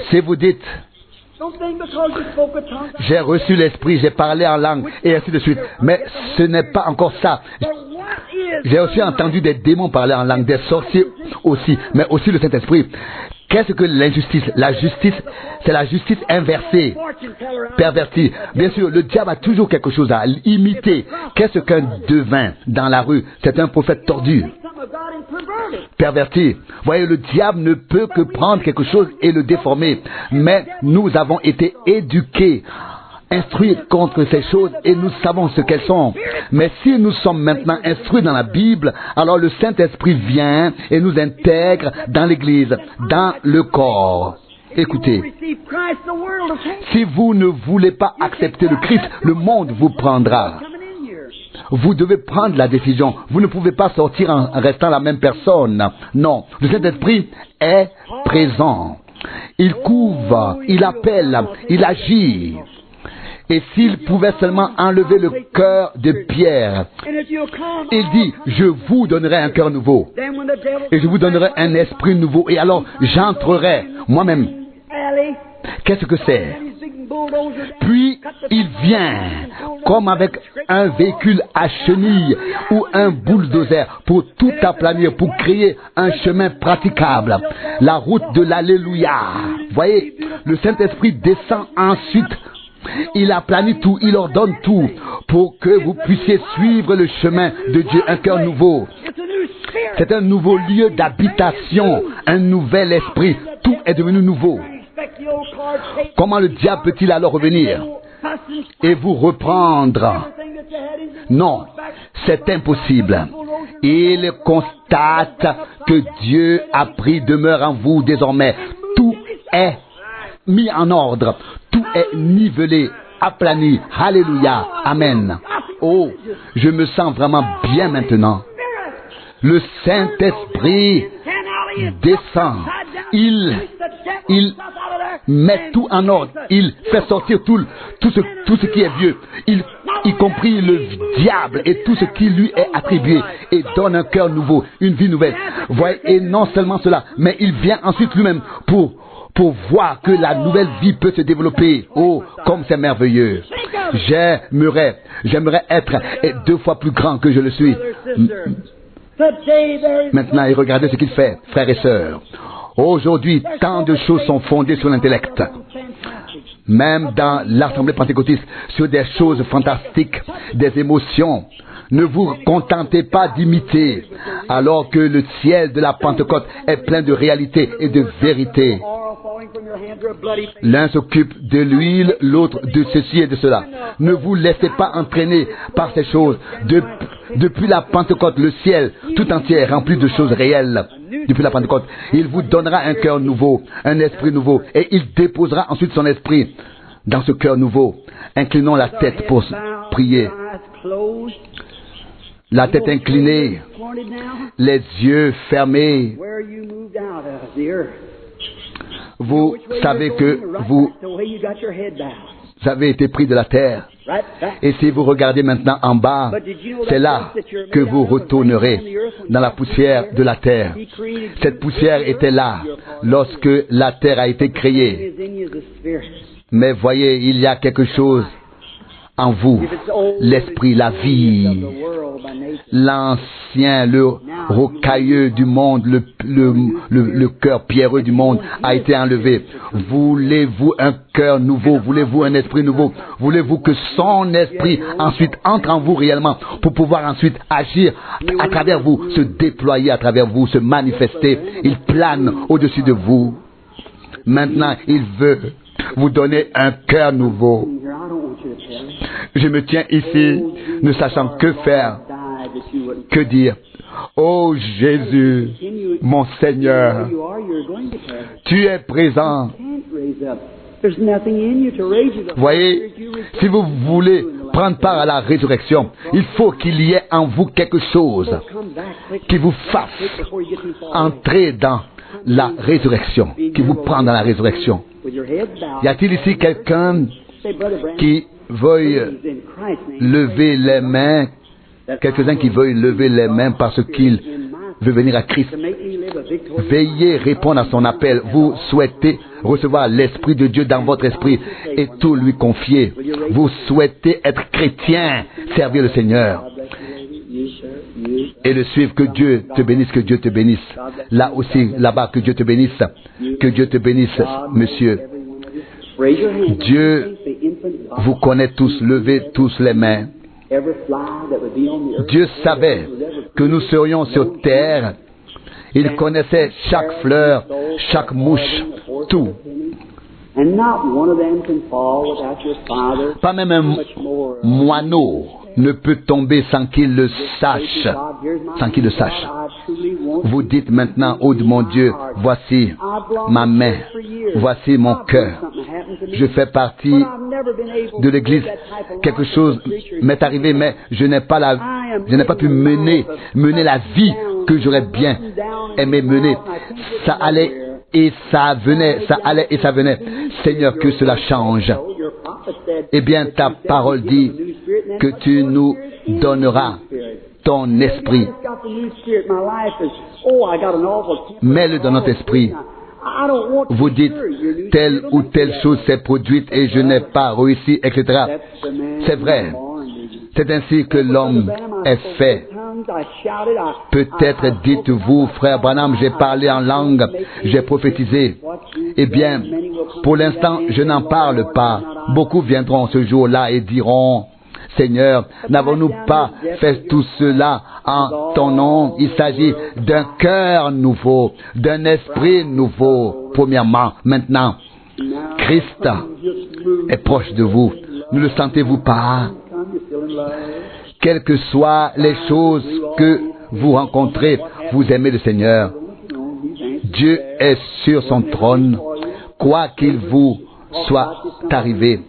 [SPEAKER 2] Si vous dites, j'ai reçu l'esprit, j'ai parlé en langue, et ainsi de suite. Mais ce n'est pas encore ça. J'ai aussi entendu des démons parler en langue, des sorciers aussi, mais aussi le Saint-Esprit. Qu'est-ce que l'injustice? La justice, c'est la justice inversée, pervertie. Bien sûr, le diable a toujours quelque chose à imiter. Qu'est-ce qu'un devin dans la rue? C'est un prophète tordu, perverti. Voyez, le diable ne peut que prendre quelque chose et le déformer. Mais nous avons été éduqués, instruits contre ces choses et nous savons ce qu'elles sont. Mais si nous sommes maintenant instruits dans la Bible, alors le Saint-Esprit vient et nous intègre dans l'Église, dans le corps. Écoutez, si vous ne voulez pas accepter le Christ, le monde vous prendra. Vous devez prendre la décision. Vous ne pouvez pas sortir en restant la même personne. Non, le Saint-Esprit est présent. Il couvre, il appelle, il agit. Et s'il pouvait seulement enlever le cœur de Pierre, il dit, je vous donnerai un cœur nouveau. Et je vous donnerai un esprit nouveau. Et alors, j'entrerai moi-même. Qu'est-ce que c'est? Puis, il vient, comme avec un véhicule à chenilles ou un bulldozer, pour tout aplanir, pour créer un chemin praticable. La route de l'Alléluia. Voyez, le Saint-Esprit descend ensuite. Il aplanit tout, il ordonne tout pour que vous puissiez suivre le chemin de Dieu, un cœur nouveau. C'est un nouveau lieu d'habitation, un nouvel esprit. Tout est devenu nouveau. Comment le diable peut-il alors revenir et vous reprendre? Non, c'est impossible. Il constate que Dieu a pris demeure en vous désormais. Tout est mis en ordre. Tout est nivelé, aplani. Alléluia. Amen. Oh, je me sens vraiment bien maintenant. Le Saint-Esprit descend. Il met tout en ordre. Il fait sortir tout ce qui est vieux, y compris le diable et tout ce qui lui est attribué, et donne un cœur nouveau, une vie nouvelle. Voyez, et non seulement cela, mais il vient ensuite lui-même pour voir que la nouvelle vie peut se développer. Oh, comme c'est merveilleux. J'aimerais être 2 fois plus grand que je le suis. Maintenant, et regardez ce qu'il fait, frères et sœurs. Aujourd'hui, tant de choses sont fondées sur l'intellect. Même dans l'Assemblée pentecôtiste, sur des choses fantastiques, des émotions. Ne vous contentez pas d'imiter, alors que le ciel de la Pentecôte est plein de réalité et de vérité. L'un s'occupe de l'huile, l'autre de ceci et de cela. Ne vous laissez pas entraîner par ces choses. Depuis la Pentecôte, le ciel tout entier est rempli de choses réelles. Depuis la Pentecôte, il vous donnera un cœur nouveau, un esprit nouveau, et il déposera ensuite son esprit dans ce cœur nouveau. Inclinons la tête pour prier. La tête inclinée, les yeux fermés. Vous savez que vous avez été pris de la terre. Et si vous regardez maintenant en bas, c'est là que vous retournerez dans la poussière de la terre. Cette poussière était là lorsque la terre a été créée. Mais voyez, il y a quelque chose en vous, l'esprit, la vie, l'ancien, le rocailleux du monde, le cœur pierreux du monde a été enlevé. Voulez-vous un cœur nouveau? Voulez-vous un esprit nouveau? Voulez-vous que son esprit ensuite entre en vous réellement pour pouvoir ensuite agir à travers vous, se déployer à travers vous, se manifester? Il plane au-dessus de vous. Maintenant, il veut vous donner un cœur nouveau. Je me tiens ici, ne sachant que faire, que dire. Oh Jésus, mon Seigneur, tu es présent. Voyez, si vous voulez prendre part à la résurrection, il faut qu'il y ait en vous quelque chose qui vous fasse entrer dans la résurrection, qui vous prend dans la résurrection. Y a-t-il ici quelqu'un qui veuille lever les mains, quelques-uns qui veuillent lever les mains parce qu'il veut venir à Christ? Veillez répondre à son appel. Vous souhaitez recevoir l'Esprit de Dieu dans votre esprit et tout lui confier. Vous souhaitez être chrétien, servir le Seigneur et le suivre. Que Dieu te bénisse, que Dieu te bénisse. Là aussi, là-bas, que Dieu te bénisse. Que Dieu te bénisse, monsieur. Dieu vous connaît tous. Levez tous les mains. Dieu savait que nous serions sur terre. Il connaissait chaque fleur, chaque mouche, tout. Pas même un moineau ne peut tomber sans qu'il le sache. Sans qu'il le sache. Vous dites maintenant, oh mon Dieu, voici ma main, voici mon cœur. Je fais partie de l'Église. Quelque chose m'est arrivé, mais je n'ai pas pu mener la vie que j'aurais bien aimé mener. Ça allait et ça venait, ça allait et ça venait. Seigneur, que cela change. Eh bien, ta parole dit que tu nous donneras ton esprit. Mets-le dans notre esprit. Vous dites, telle ou telle chose s'est produite et je n'ai pas réussi, etc. C'est vrai. C'est ainsi que l'homme est fait. Peut-être dites-vous, frère Branham, j'ai parlé en langue, j'ai prophétisé. Eh bien, pour l'instant, je n'en parle pas. Beaucoup viendront ce jour-là et diront, Seigneur, n'avons-nous pas fait tout cela en ton nom? Il s'agit d'un cœur nouveau, d'un esprit nouveau, premièrement. Maintenant, Christ est proche de vous. Ne le sentez-vous pas? Quelles que soient les choses que vous rencontrez, vous aimez le Seigneur. Dieu est sur son trône, quoi qu'il vous soit arrivé.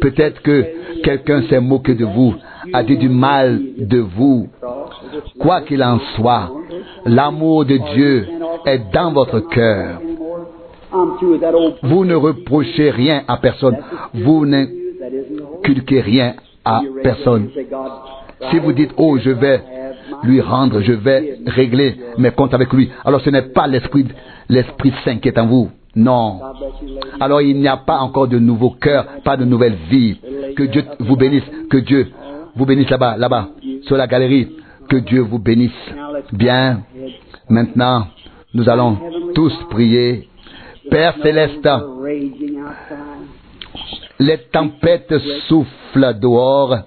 [SPEAKER 2] Peut-être que quelqu'un s'est moqué de vous, a dit du mal de vous. Quoi qu'il en soit, l'amour de Dieu est dans votre cœur. Vous ne reprochez rien à personne. Vous n'inculquez rien à personne. Si vous dites, oh, je vais lui rendre, je vais régler mes comptes avec lui, alors ce n'est pas l'Esprit Saint qui est en vous. Non. Alors il n'y a pas encore de nouveau cœur, pas de nouvelle vie. Que Dieu vous bénisse, que Dieu vous bénisse là-bas, sur la galerie. Que Dieu vous bénisse. Bien. Maintenant, nous allons tous prier. Père Céleste, les tempêtes soufflent dehors.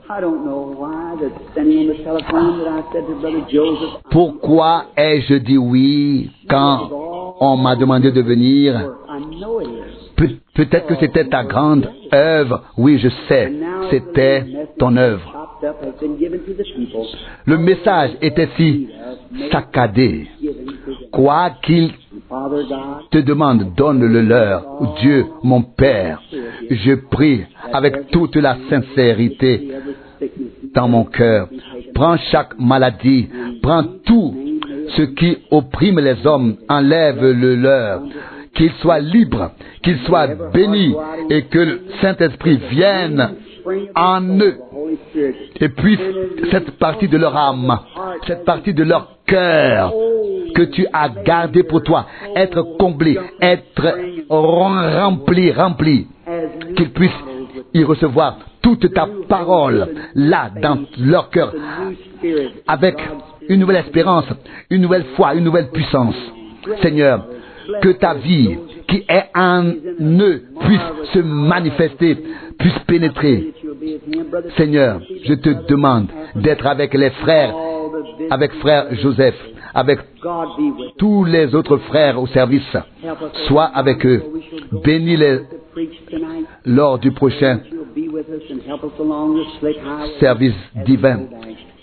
[SPEAKER 2] Pourquoi ai-je dit oui quand on m'a demandé de venir? Peut-être que c'était ta grande œuvre. Oui, je sais, c'était ton œuvre. Le message était si saccadé. Quoi qu'il te demande, donne-le leur. Dieu, mon Père, je prie avec toute la sincérité dans mon cœur. Prends chaque maladie, prends tout ce qui opprime les hommes, enlève-le leur. Qu'ils soient libres, qu'ils soient bénis et que le Saint-Esprit vienne en eux et puisse cette partie de leur âme, cette partie de leur cœur que tu as gardé pour toi, être comblé, être rempli, qu'ils puissent y recevoir toute ta parole là dans leur cœur avec une nouvelle espérance, une nouvelle foi, une nouvelle puissance. Seigneur, que ta vie qui est en eux puisse se manifester, puisse pénétrer. Seigneur, je te demande d'être avec les frères, avec frère Joseph, avec tous les autres frères au service. Sois avec eux. Bénis-les lors du prochain service divin.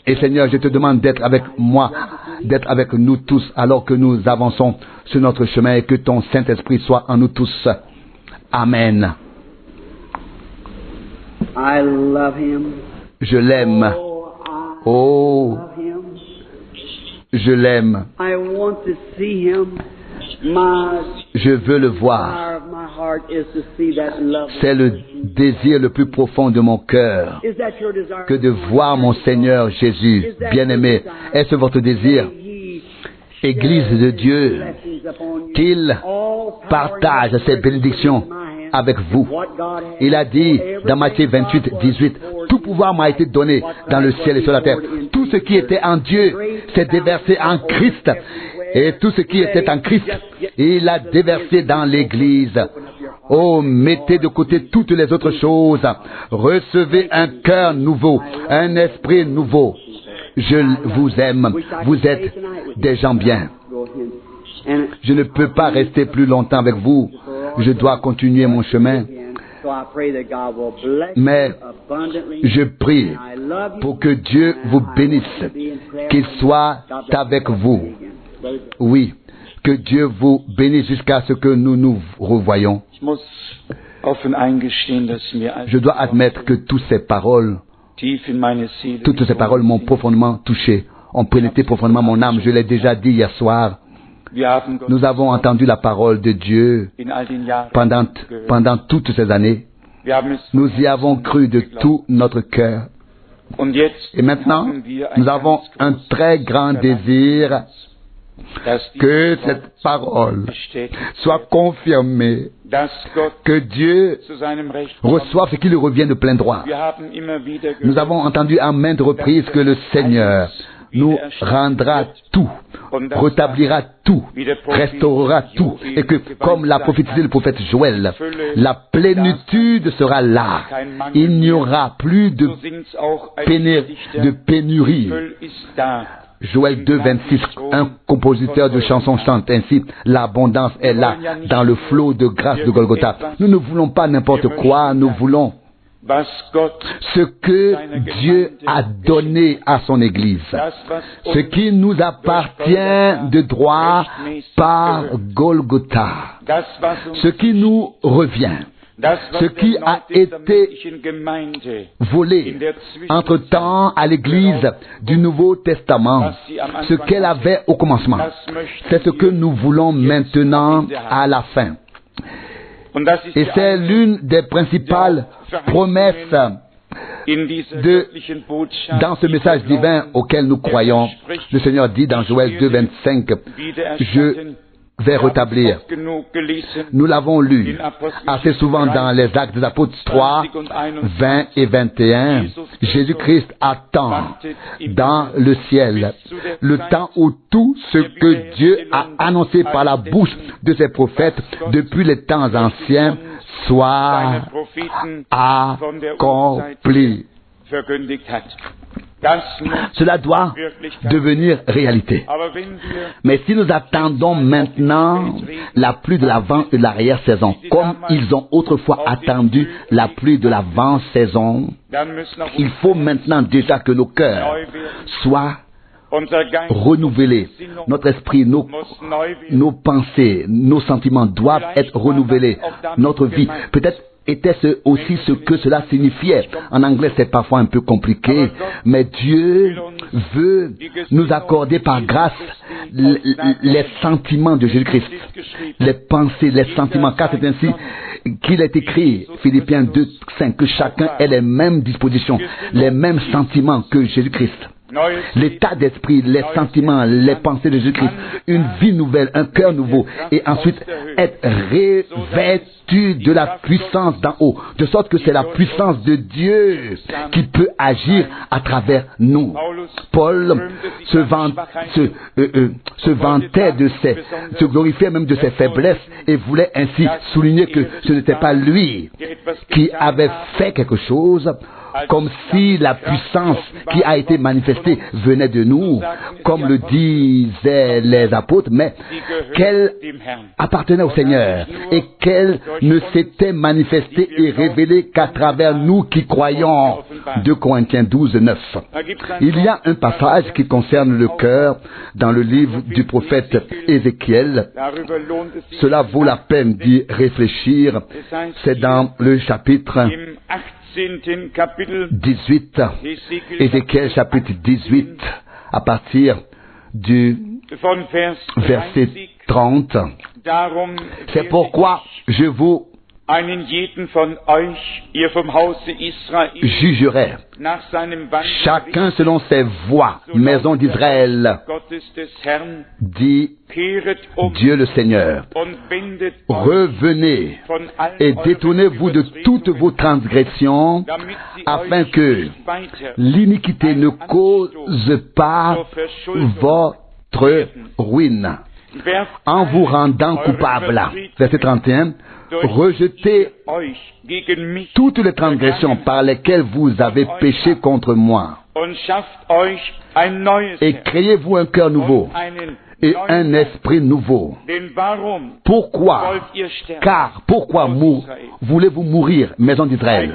[SPEAKER 2] Et Seigneur, je te demande d'être avec moi, d'être avec nous tous alors que nous avançons sur notre chemin et que ton Saint-Esprit soit en nous tous. Amen.
[SPEAKER 3] I love him.
[SPEAKER 2] Je l'aime. Oh, je l'aime.
[SPEAKER 3] I want to see him.
[SPEAKER 2] Je veux le voir. C'est le désir le plus profond de mon cœur que de voir mon Seigneur Jésus, bien-aimé. Est-ce votre désir? Église de Dieu, qu'il partage ses bénédictions avec vous. Il a dit dans Matthieu 28, 18, « Tout pouvoir m'a été donné dans le ciel et sur la terre. Tout ce qui était en Dieu s'est déversé en Christ. Et tout ce qui était en Christ, il a déversé dans l'Église. Oh, mettez de côté toutes les autres choses. Recevez un cœur nouveau, un esprit nouveau. Je vous aime. Vous êtes des gens bien. Je ne peux pas rester plus longtemps avec vous. Je dois continuer mon chemin. Mais je prie pour que Dieu vous bénisse, qu'il soit avec vous. Oui, que Dieu vous bénisse jusqu'à ce que nous nous revoyons. Je dois admettre que toutes ces paroles m'ont profondément touché, ont pénétré profondément mon âme. Je l'ai déjà dit hier soir. Nous avons entendu la parole de Dieu pendant toutes ces années. Nous y avons cru de tout notre cœur. Et maintenant, nous avons un très grand désir que cette parole soit confirmée, que Dieu reçoive ce qui lui revient de plein droit. Nous avons entendu à maintes reprises que le Seigneur nous rendra tout, rétablira tout, restaurera tout, et que, comme l'a prophétisé le prophète Joël, la plénitude sera là. Il n'y aura plus de pénurie. Joël 2, 26, un compositeur de chansons chante ainsi, l'abondance est là, dans le flot de grâce de Golgotha. Nous ne voulons pas n'importe quoi, nous voulons ce que Dieu a donné à son Église, ce qui nous appartient de droit par Golgotha, ce qui nous revient, ce qui a été volé entre-temps à l'Église du Nouveau Testament, ce qu'elle avait au commencement, c'est ce que nous voulons maintenant à la fin. Et c'est l'une des principales promesses dans ce message divin auquel nous croyons. Le Seigneur dit dans Joël 2, 25, je vais rétablir. Nous l'avons lu assez souvent dans les Actes des Apôtres 3, 20 et 21. Jésus-Christ attend dans le ciel le temps où tout ce que Dieu a annoncé par la bouche de ses prophètes depuis les temps anciens soit accompli. Cela doit devenir réalité. Mais si nous attendons maintenant la pluie de l'avant et de l'arrière-saison, comme ils ont autrefois attendu la pluie de l'avant-saison, il faut maintenant déjà que nos cœurs soient renouvelés. Notre esprit, nos pensées, nos sentiments doivent être renouvelés. Notre vie, peut-être était-ce aussi ce que cela signifiait. En anglais, c'est parfois un peu compliqué, mais Dieu veut nous accorder par grâce les sentiments de Jésus-Christ, les pensées, les sentiments, car c'est ainsi qu'il est écrit, Philippiens 2, 5, que chacun ait les mêmes dispositions, les mêmes sentiments que Jésus-Christ. L'état d'esprit, les sentiments, les pensées de Jésus-Christ, une vie nouvelle, un cœur nouveau, et ensuite être revêtu de la puissance d'en haut, de sorte que c'est la puissance de Dieu qui peut agir à travers nous. Paul se vantait se glorifiait même de ses faiblesses et voulait ainsi souligner que ce n'était pas lui qui avait fait quelque chose, comme si la puissance qui a été manifestée venait de nous, comme le disaient les apôtres, mais qu'elle appartenait au Seigneur et qu'elle ne s'était manifestée et révélée qu'à travers nous qui croyons. 2 Corinthiens 12, 9. Il y a un passage qui concerne le cœur dans le livre du prophète Ézéchiel. Cela vaut la peine d'y réfléchir. C'est dans le chapitre 18, Ézéchiel chapitre 18, à partir du verset 30. C'est pourquoi je vous jugerai, chacun selon ses voies, maison d'Israël, dit Dieu le Seigneur. Revenez et détournez-vous de toutes vos transgressions, afin que l'iniquité ne cause pas votre ruine, en vous rendant coupable. Verset 31. Rejetez toutes les transgressions par lesquelles vous avez péché contre moi, et créez-vous un cœur nouveau et un esprit nouveau. Pourquoi? Car pourquoi voulez-vous mourir, maison d'Israël?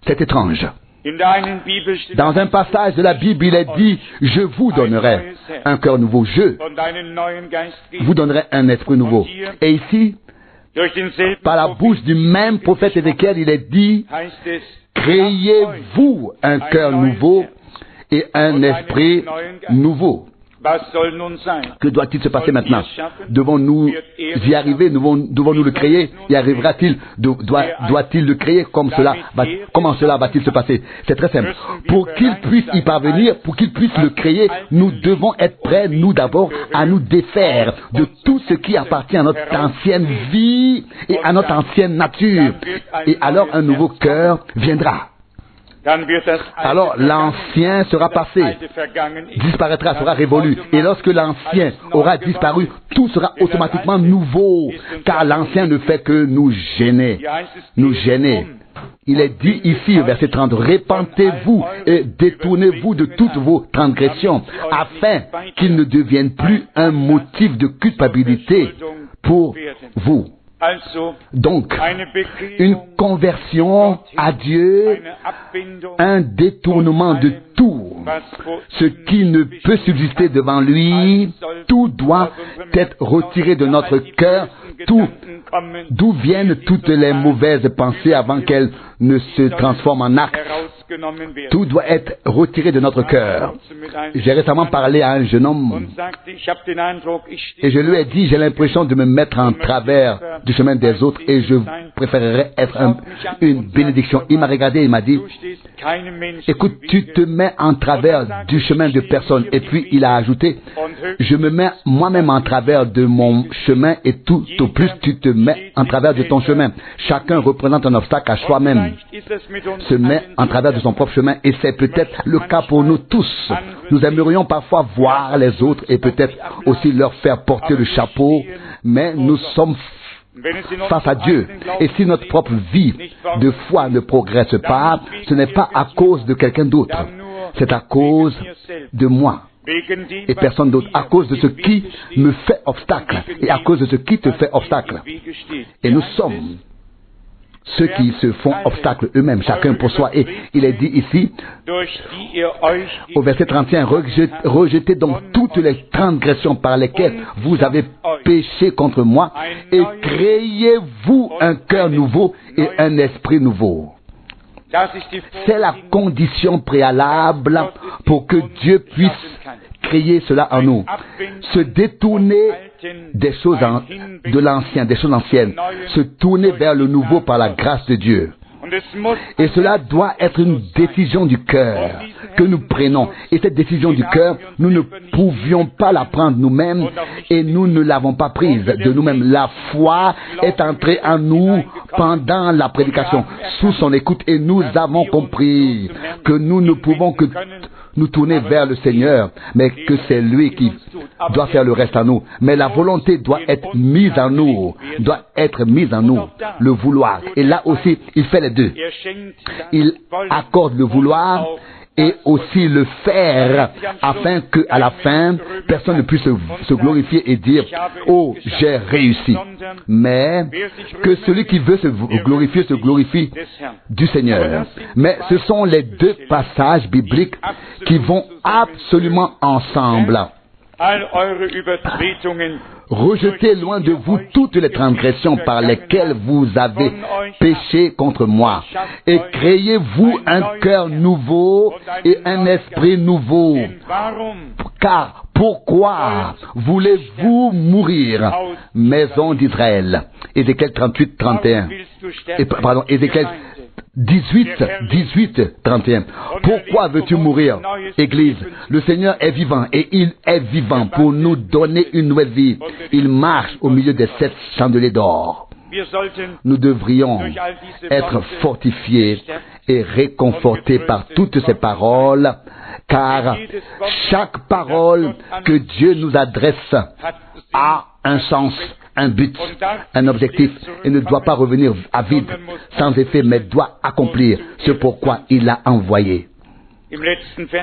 [SPEAKER 2] C'est étrange. Dans un passage de la Bible, il est dit, je vous donnerai un cœur nouveau, je vous donnerai un esprit nouveau. Et ici, par la bouche du même prophète Ézéchiel, il est dit, créez-vous un cœur nouveau et un esprit nouveau. Que doit-il se passer maintenant? Devons-nous y arriver? Devons-nous le créer? Y arrivera-t-il? Doit-il le créer comme cela? Comment cela va-t-il se passer? C'est très simple. Pour qu'il puisse y parvenir, pour qu'il puisse le créer, nous devons être prêts, nous d'abord, à nous défaire de tout ce qui appartient à notre ancienne vie et à notre ancienne nature. Et alors un nouveau cœur viendra. Alors l'ancien sera passé, disparaîtra, sera révolu. Et lorsque l'ancien aura disparu, tout sera automatiquement nouveau, car l'ancien ne fait que nous gêner. Il est dit ici, au verset 30, repentez-vous et détournez-vous de toutes vos transgressions, afin qu'ils ne deviennent plus un motif de culpabilité pour vous. Donc, une conversion à Dieu, un détournement de tout ce qui ne peut subsister devant lui, tout doit être retiré de notre cœur, d'où viennent toutes les mauvaises pensées avant qu'elles ne se transforment en actes. Tout doit être retiré de notre cœur. J'ai récemment parlé à un jeune homme et je lui ai dit, j'ai l'impression de me mettre en travers du chemin des autres et je préférerais être une bénédiction. Il m'a regardé et il m'a dit, écoute, tu te mets en travers du chemin de personne. Et puis il a ajouté, je me mets moi-même en travers de mon chemin et tout au plus tu te mets en travers de ton chemin. Chacun représente un obstacle à soi-même, se met en travers de son propre chemin, et c'est peut-être le cas pour nous tous. Nous aimerions parfois voir les autres et peut-être aussi leur faire porter le chapeau, mais nous sommes face à Dieu. Et si notre propre vie de foi ne progresse pas, ce n'est pas à cause de quelqu'un d'autre, c'est à cause de moi et personne d'autre, à cause de ce qui me fait obstacle et à cause de ce qui te fait obstacle. Et nous sommes ceux qui se font obstacle eux-mêmes, chacun pour soi. Et il est dit ici, au verset 31, rejetez donc toutes les transgressions par lesquelles vous avez péché contre moi et créez-vous un cœur nouveau et un esprit nouveau. C'est la condition préalable pour que Dieu puisse créer cela en nous. Se détourner des choses de l'ancien, des choses anciennes. Se tourner vers le nouveau par la grâce de Dieu. Et cela doit être une décision du cœur que nous prenons. Et cette décision du cœur, nous ne pouvions pas la prendre nous-mêmes et nous ne l'avons pas prise de nous-mêmes. La foi est entrée en nous pendant la prédication, sous son écoute, et nous avons compris que nous ne pouvons que nous tourner vers le Seigneur, mais que c'est lui qui doit faire le reste en nous. Mais la volonté doit être mise en nous, le vouloir. Et là aussi, il fait les deux. Il accorde le vouloir et aussi le faire, afin que à la fin, personne ne puisse se glorifier et dire « Oh, j'ai réussi ». Mais que celui qui veut se glorifie du Seigneur. Mais ce sont les deux passages bibliques qui vont absolument ensemble. Rejetez loin de vous toutes les transgressions par lesquelles vous avez péché contre moi, et créez-vous un cœur nouveau et un esprit nouveau. Car pourquoi voulez-vous mourir, maison d'Israël? Ézéchiel 38, 31. Ézéchiel 18, 31. Pourquoi veux-tu mourir, Église? Le Seigneur est vivant et il est vivant pour nous donner une nouvelle vie. Il marche au milieu des 7 chandeliers d'or. Nous devrions être fortifiés et réconfortés par toutes ces paroles, car chaque parole que Dieu nous adresse a un sens, un but, un objectif, et ne doit pas revenir à vide, sans effet, mais doit accomplir ce pourquoi il l'a envoyé.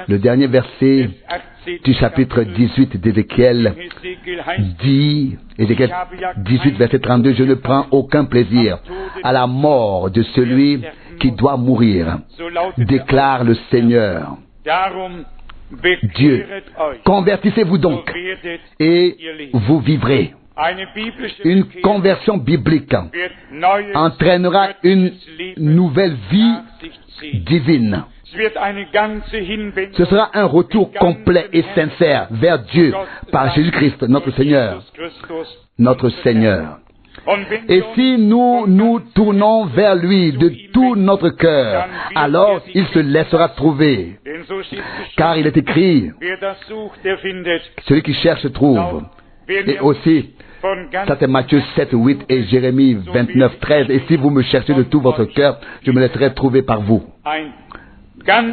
[SPEAKER 2] Le dernier verset du chapitre 18 d'Ézéchiel dit, Ézéchiel 18, verset 32, « Je ne prends aucun plaisir à la mort de celui qui doit mourir, déclare le Seigneur. » Dieu, convertissez-vous donc et vous vivrez. Une conversion biblique entraînera une nouvelle vie divine. Ce sera un retour complet et sincère vers Dieu par Jésus-Christ, notre Seigneur. Notre Seigneur. Et si nous nous tournons vers lui de tout notre cœur, alors il se laissera trouver. Car il est écrit, celui qui cherche trouve. Et aussi, ça c'est Matthieu 7, 8 et Jérémie 29, 13. Et si vous me cherchez de tout votre cœur, je me laisserai trouver par vous.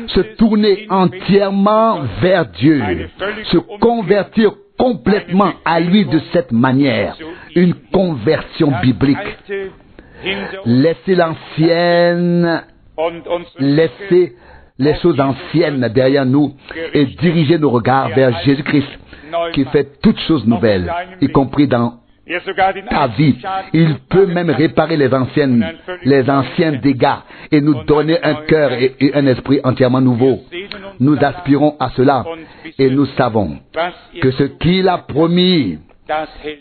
[SPEAKER 2] Se tourner entièrement vers Dieu, se convertir complètement à lui de cette manière, une conversion biblique. Laissez l'ancienne, laissez les choses anciennes derrière nous et diriger nos regards vers Jésus-Christ qui fait toutes choses nouvelles, y compris dans ta vie. Il peut même réparer les anciens dégâts et nous donner un cœur et un esprit entièrement nouveau. Nous aspirons à cela et nous savons que ce qu'il a promis,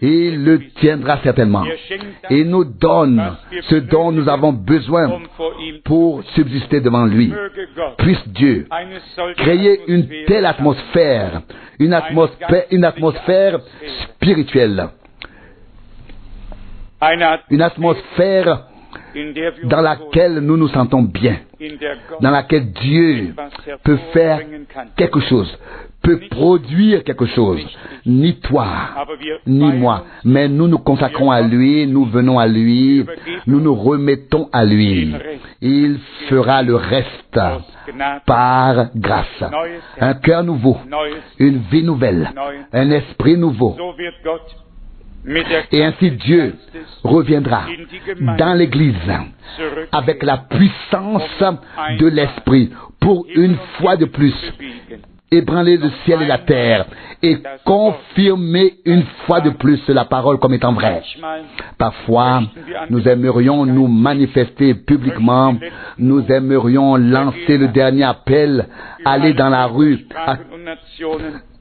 [SPEAKER 2] il le tiendra certainement. Il nous donne ce dont nous avons besoin pour subsister devant lui. Puisse Dieu créer une telle atmosphère, une atmosphère spirituelle, une atmosphère dans laquelle nous nous sentons bien, dans laquelle Dieu peut faire quelque chose, peut produire quelque chose. Ni toi, ni moi, mais nous nous consacrons à lui, nous venons à lui, nous nous remettons à lui. Il fera le reste par grâce. Un cœur nouveau, une vie nouvelle, un esprit nouveau. Et ainsi Dieu reviendra dans l'Église avec la puissance de l'Esprit pour une fois de plus ébranler le ciel et la terre et confirmer une fois de plus la parole comme étant vraie. Parfois, nous aimerions nous manifester publiquement, nous aimerions lancer le dernier appel, aller dans la rue,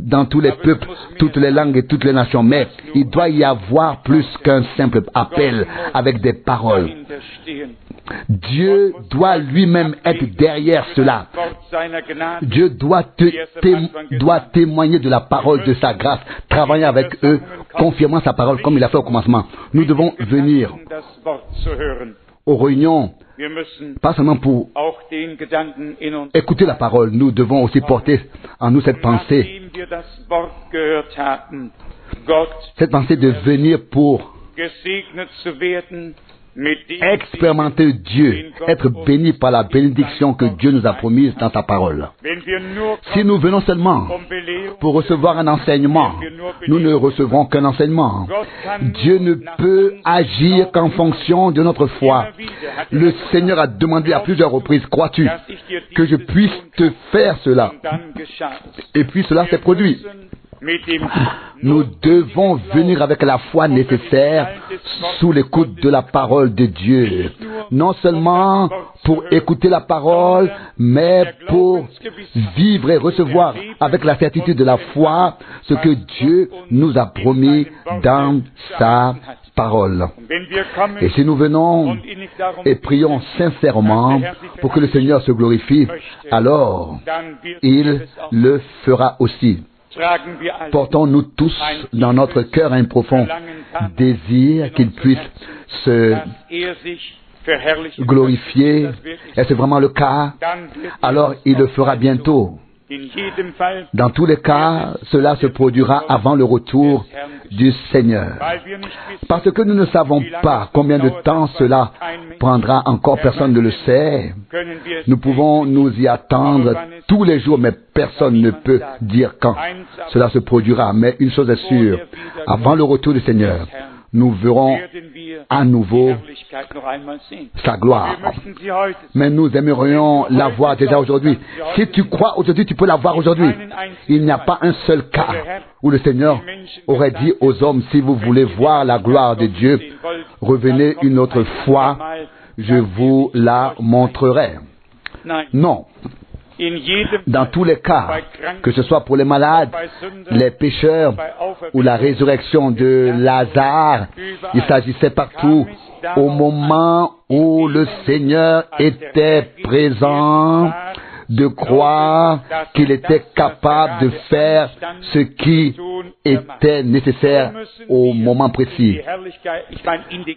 [SPEAKER 2] dans tous les peuples, toutes les langues et toutes les nations, mais il doit y avoir plus qu'un simple appel avec des paroles. Dieu doit lui-même être derrière cela. Dieu doit témoigner de la parole de sa grâce, travailler avec eux, confirmant sa parole comme il a fait au commencement. Nous devons venir aux réunions, pas seulement pour écouter la parole, nous devons aussi porter en nous cette pensée de venir pour expérimenter Dieu, être béni par la bénédiction que Dieu nous a promise dans sa parole. Si nous venons seulement pour recevoir un enseignement, nous ne recevrons qu'un enseignement. Dieu ne peut agir qu'en fonction de notre foi. Le Seigneur a demandé à plusieurs reprises, crois-tu que je puisse te faire cela? Et puis cela s'est produit. Nous devons venir avec la foi nécessaire sous l'écoute de la parole de Dieu. non seulement pour écouter la parole, mais pour vivre et recevoir avec la certitude de la foi ce que Dieu nous a promis dans sa parole. Et si nous venons et prions sincèrement pour que le Seigneur se glorifie, alors il le fera aussi. Portons-nous tous dans notre cœur un profond désir qu'il puisse se glorifier. Est-ce vraiment le cas? Alors il le fera bientôt. Dans tous les cas, cela se produira avant le retour du Seigneur. Parce que nous ne savons pas combien de temps cela prendra encore, personne ne le sait. Nous pouvons nous y attendre tous les jours, mais personne ne peut dire quand cela se produira. Mais une chose est sûre, avant le retour du Seigneur, nous verrons à nouveau sa gloire. Mais nous aimerions la voir déjà aujourd'hui. Si tu crois aujourd'hui, tu peux la voir aujourd'hui. Il n'y a pas un seul cas où le Seigneur aurait dit aux hommes, si vous voulez voir la gloire de Dieu, revenez une autre fois, je vous la montrerai. Non. Dans tous les cas, que ce soit pour les malades, les pécheurs ou la résurrection de Lazare, il s'agissait partout au moment où le Seigneur était présent de croire qu'il était capable de faire ce qui était nécessaire au moment précis.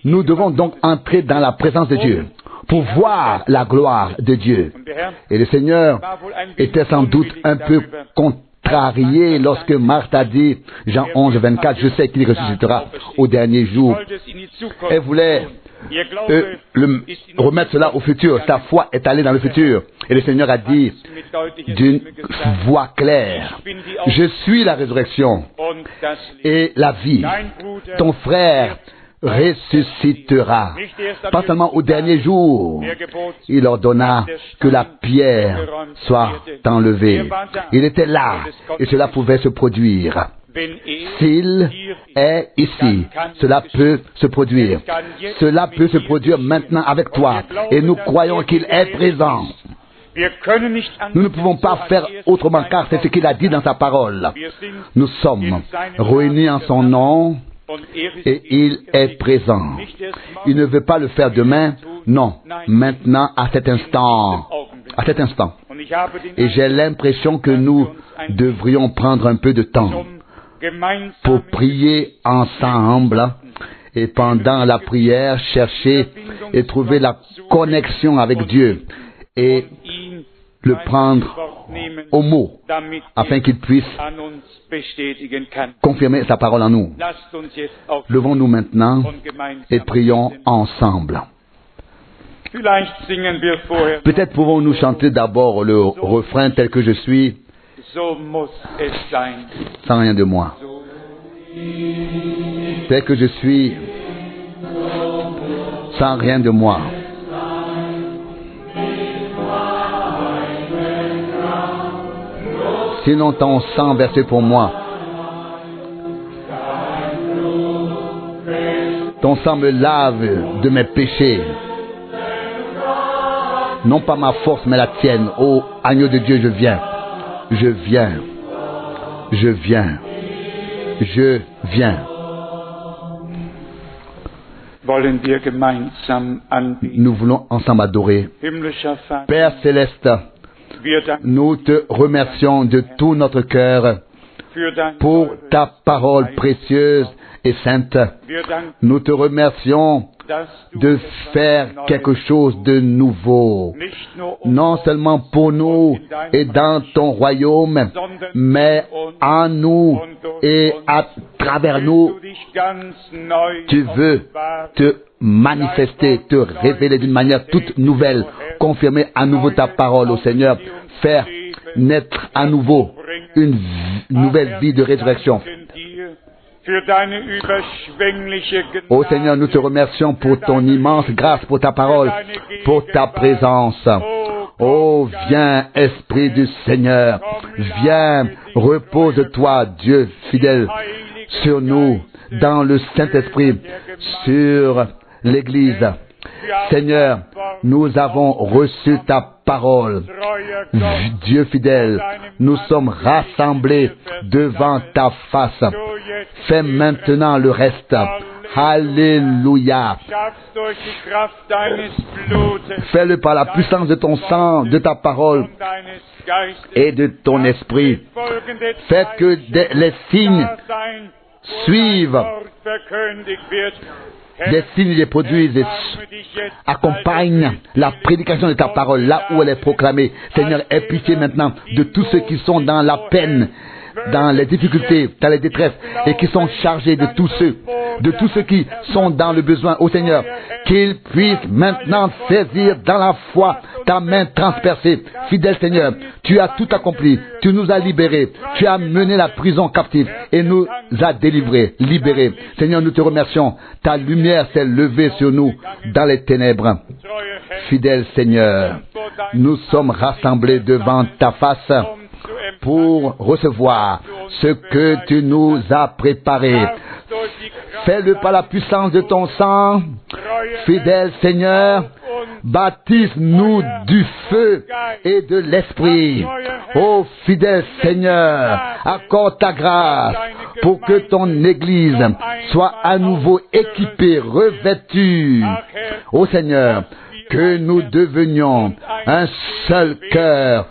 [SPEAKER 2] Nous devons donc entrer dans la présence de Dieu pour voir la gloire de Dieu. Et le Seigneur était sans doute un peu contrarié lorsque Marthe a dit, Jean 11, 24, je sais qu'il ressuscitera au dernier jour. Elle voulait remettre cela au futur. Sa foi est allée dans le futur. Et le Seigneur a dit d'une voix claire, je suis la résurrection et la vie. Ton frère ressuscitera. Pas seulement au dernier jour, il ordonna que la pierre soit enlevée. Il était là et cela pouvait se produire. S'il est ici, cela peut se produire. Cela peut se produire maintenant avec toi. Et nous croyons qu'il est présent. Nous ne pouvons pas faire autrement car c'est ce qu'il a dit dans sa parole. Nous sommes réunis en son nom et il est présent. Il ne veut pas le faire demain, non, maintenant, à cet instant. À cet instant. Et j'ai l'impression que nous devrions prendre un peu de temps pour prier ensemble et pendant la prière chercher et trouver la connexion avec Dieu et le prendre au mot afin qu'il puisse confirmer sa parole en nous. Levons-nous maintenant et prions ensemble. Peut-être pouvons-nous chanter d'abord le refrain tel que je suis, sans rien de moi. Tel que je suis, sans rien de moi. Sinon ton sang versé pour moi. Ton sang me lave de mes péchés. Non pas ma force, mais la tienne. Ô agneau de Dieu, je viens. Je viens. Je viens. Je viens. Nous voulons ensemble adorer. Père céleste, nous te remercions de tout notre cœur pour ta parole précieuse et sainte. Nous te remercions de faire quelque chose de nouveau, non seulement pour nous et dans ton royaume, mais en nous et à travers nous. Tu veux te manifester, te révéler d'une manière toute nouvelle, confirmer à nouveau ta parole au Seigneur, faire naître à nouveau une nouvelle vie de résurrection. Ô Seigneur, nous te remercions pour ton immense grâce, pour ta parole, pour ta présence. Oh, viens, Esprit du Seigneur, viens, repose-toi, Dieu fidèle, sur nous, dans le Saint-Esprit, sur l'Église, Seigneur, nous avons reçu ta parole. Dieu fidèle, nous sommes rassemblés devant ta face. Fais maintenant le reste. Alléluia. Fais-le par la puissance de ton sang, de ta parole et de ton esprit. Fais que les signes suivent. Des signes les produisent et accompagnent la prédication de ta parole là où elle est proclamée. Seigneur, aie pitié maintenant de tous ceux qui sont dans la peine, dans les difficultés, dans les détresses et qui sont chargés de tous ceux qui sont dans le besoin. Ô Seigneur, qu'ils puissent maintenant saisir dans la foi ta main transpercée. Fidèle Seigneur, tu as tout accompli, tu nous as libérés, tu as mené la prison captive et nous as délivrés, libérés. Seigneur, nous te remercions. Ta lumière s'est levée sur nous dans les ténèbres. Fidèle Seigneur, nous sommes rassemblés devant ta face pour recevoir ce que tu nous as préparé. Fais-le par la puissance de ton sang. Fidèle Seigneur, baptise-nous du feu et de l'esprit. Ô fidèle Seigneur, accorde ta grâce pour que ton Église soit à nouveau équipée, revêtue. Ô Seigneur, que nous devenions un seul cœur,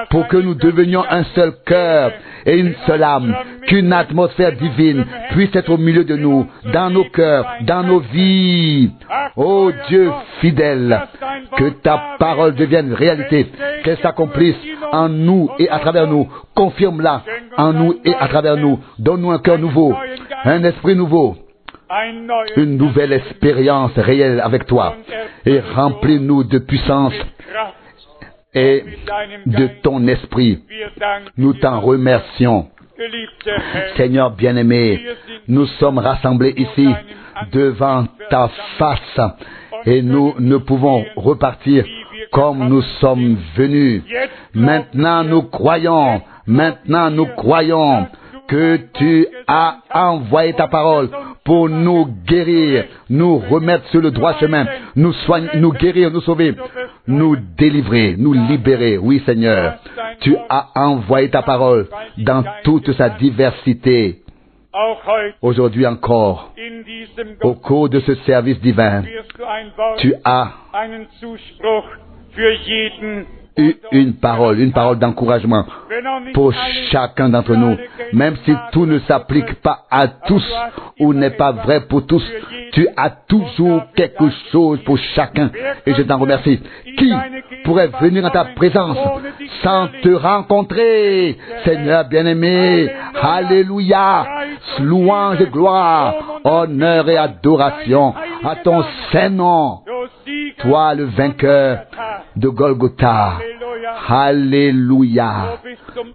[SPEAKER 2] pour que nous devenions un seul cœur et une seule âme, qu'une atmosphère divine puisse être au milieu de nous, dans nos cœurs, dans nos vies. Ô Dieu fidèle, que ta parole devienne réalité, qu'elle s'accomplisse en nous et à travers nous. Confirme-la en nous et à travers nous. Donne-nous un cœur nouveau, un esprit nouveau, une nouvelle expérience réelle avec toi, et remplis-nous de puissance et de ton esprit. Nous t'en remercions. Seigneur bien-aimé, nous sommes rassemblés ici devant ta face et nous ne pouvons repartir comme nous sommes venus. Maintenant nous croyons que tu as envoyé ta parole pour nous guérir, nous remettre sur le droit chemin, nous soigner, nous guérir, nous sauver, nous délivrer, nous libérer. Oui Seigneur, tu as envoyé ta parole dans toute sa diversité. Aujourd'hui encore, au cours de ce service divin, tu as une parole d'encouragement pour chacun d'entre nous. Même si tout ne s'applique pas à tous ou n'est pas vrai pour tous, tu as toujours quelque chose pour chacun et je t'en remercie. Qui pourrait venir dans ta présence sans te rencontrer? Seigneur bien-aimé, alléluia, louange et gloire, honneur et adoration à ton saint nom. Toi le vainqueur de Golgotha. Alléluia.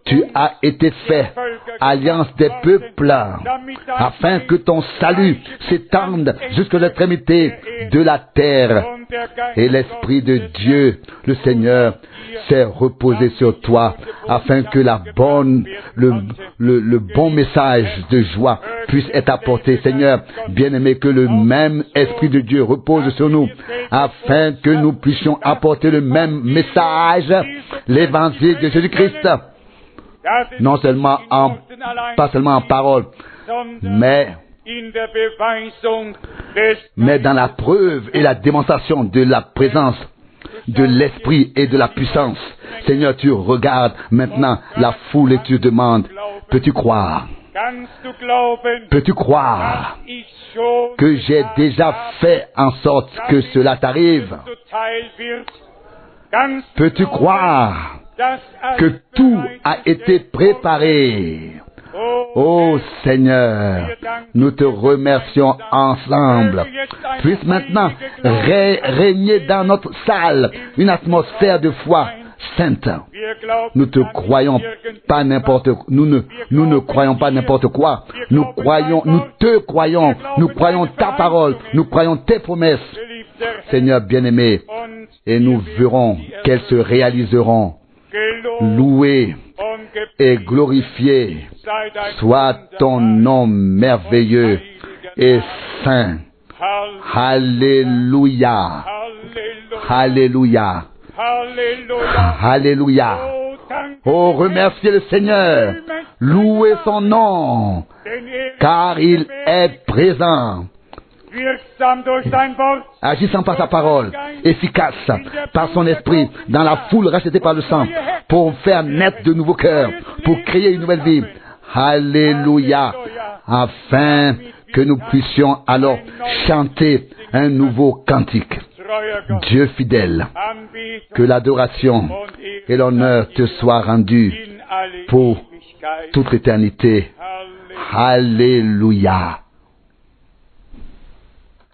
[SPEAKER 2] Tu as été fait alliance des peuples afin que ton salut s'étende jusqu'aux extrémités de la terre. Et l'Esprit de Dieu, le Seigneur, s'est reposé sur toi afin que le bon message de joie puisse être apporté. Seigneur, bien-aimé, que le même Esprit de Dieu repose sur nous afin que nous puissions apporter le même message, l'évangile de Jésus-Christ. Non seulement pas seulement en parole, mais dans la preuve et la démonstration de la présence de l'Esprit et de la puissance. Seigneur, tu regardes maintenant la foule et tu demandes, peux-tu croire? Peux-tu croire que j'ai déjà fait en sorte que cela t'arrive? Peux-tu croire que tout a été préparé? Oh Seigneur, nous te remercions ensemble. Puisse maintenant régner dans notre salle une atmosphère de foi sainte. Nous te croyons pas n'importe quoi. Nous ne croyons pas n'importe quoi. Nous te croyons. Nous croyons ta parole. Nous croyons tes promesses. Seigneur bien-aimé, et nous verrons qu'elles se réaliseront. Loué et glorifié soit ton nom merveilleux et saint. Alléluia. Alléluia. Alléluia. Oh, remerciez le Seigneur. Louez son nom, car il est présent. Agissant par sa parole, efficace par son esprit, dans la foule rachetée par le sang, pour faire naître de nouveaux cœurs, pour créer une nouvelle vie. Alléluia. Afin que nous puissions alors chanter un nouveau cantique. Dieu fidèle, que l'adoration et l'honneur te soient rendus pour toute l'éternité. Alléluia.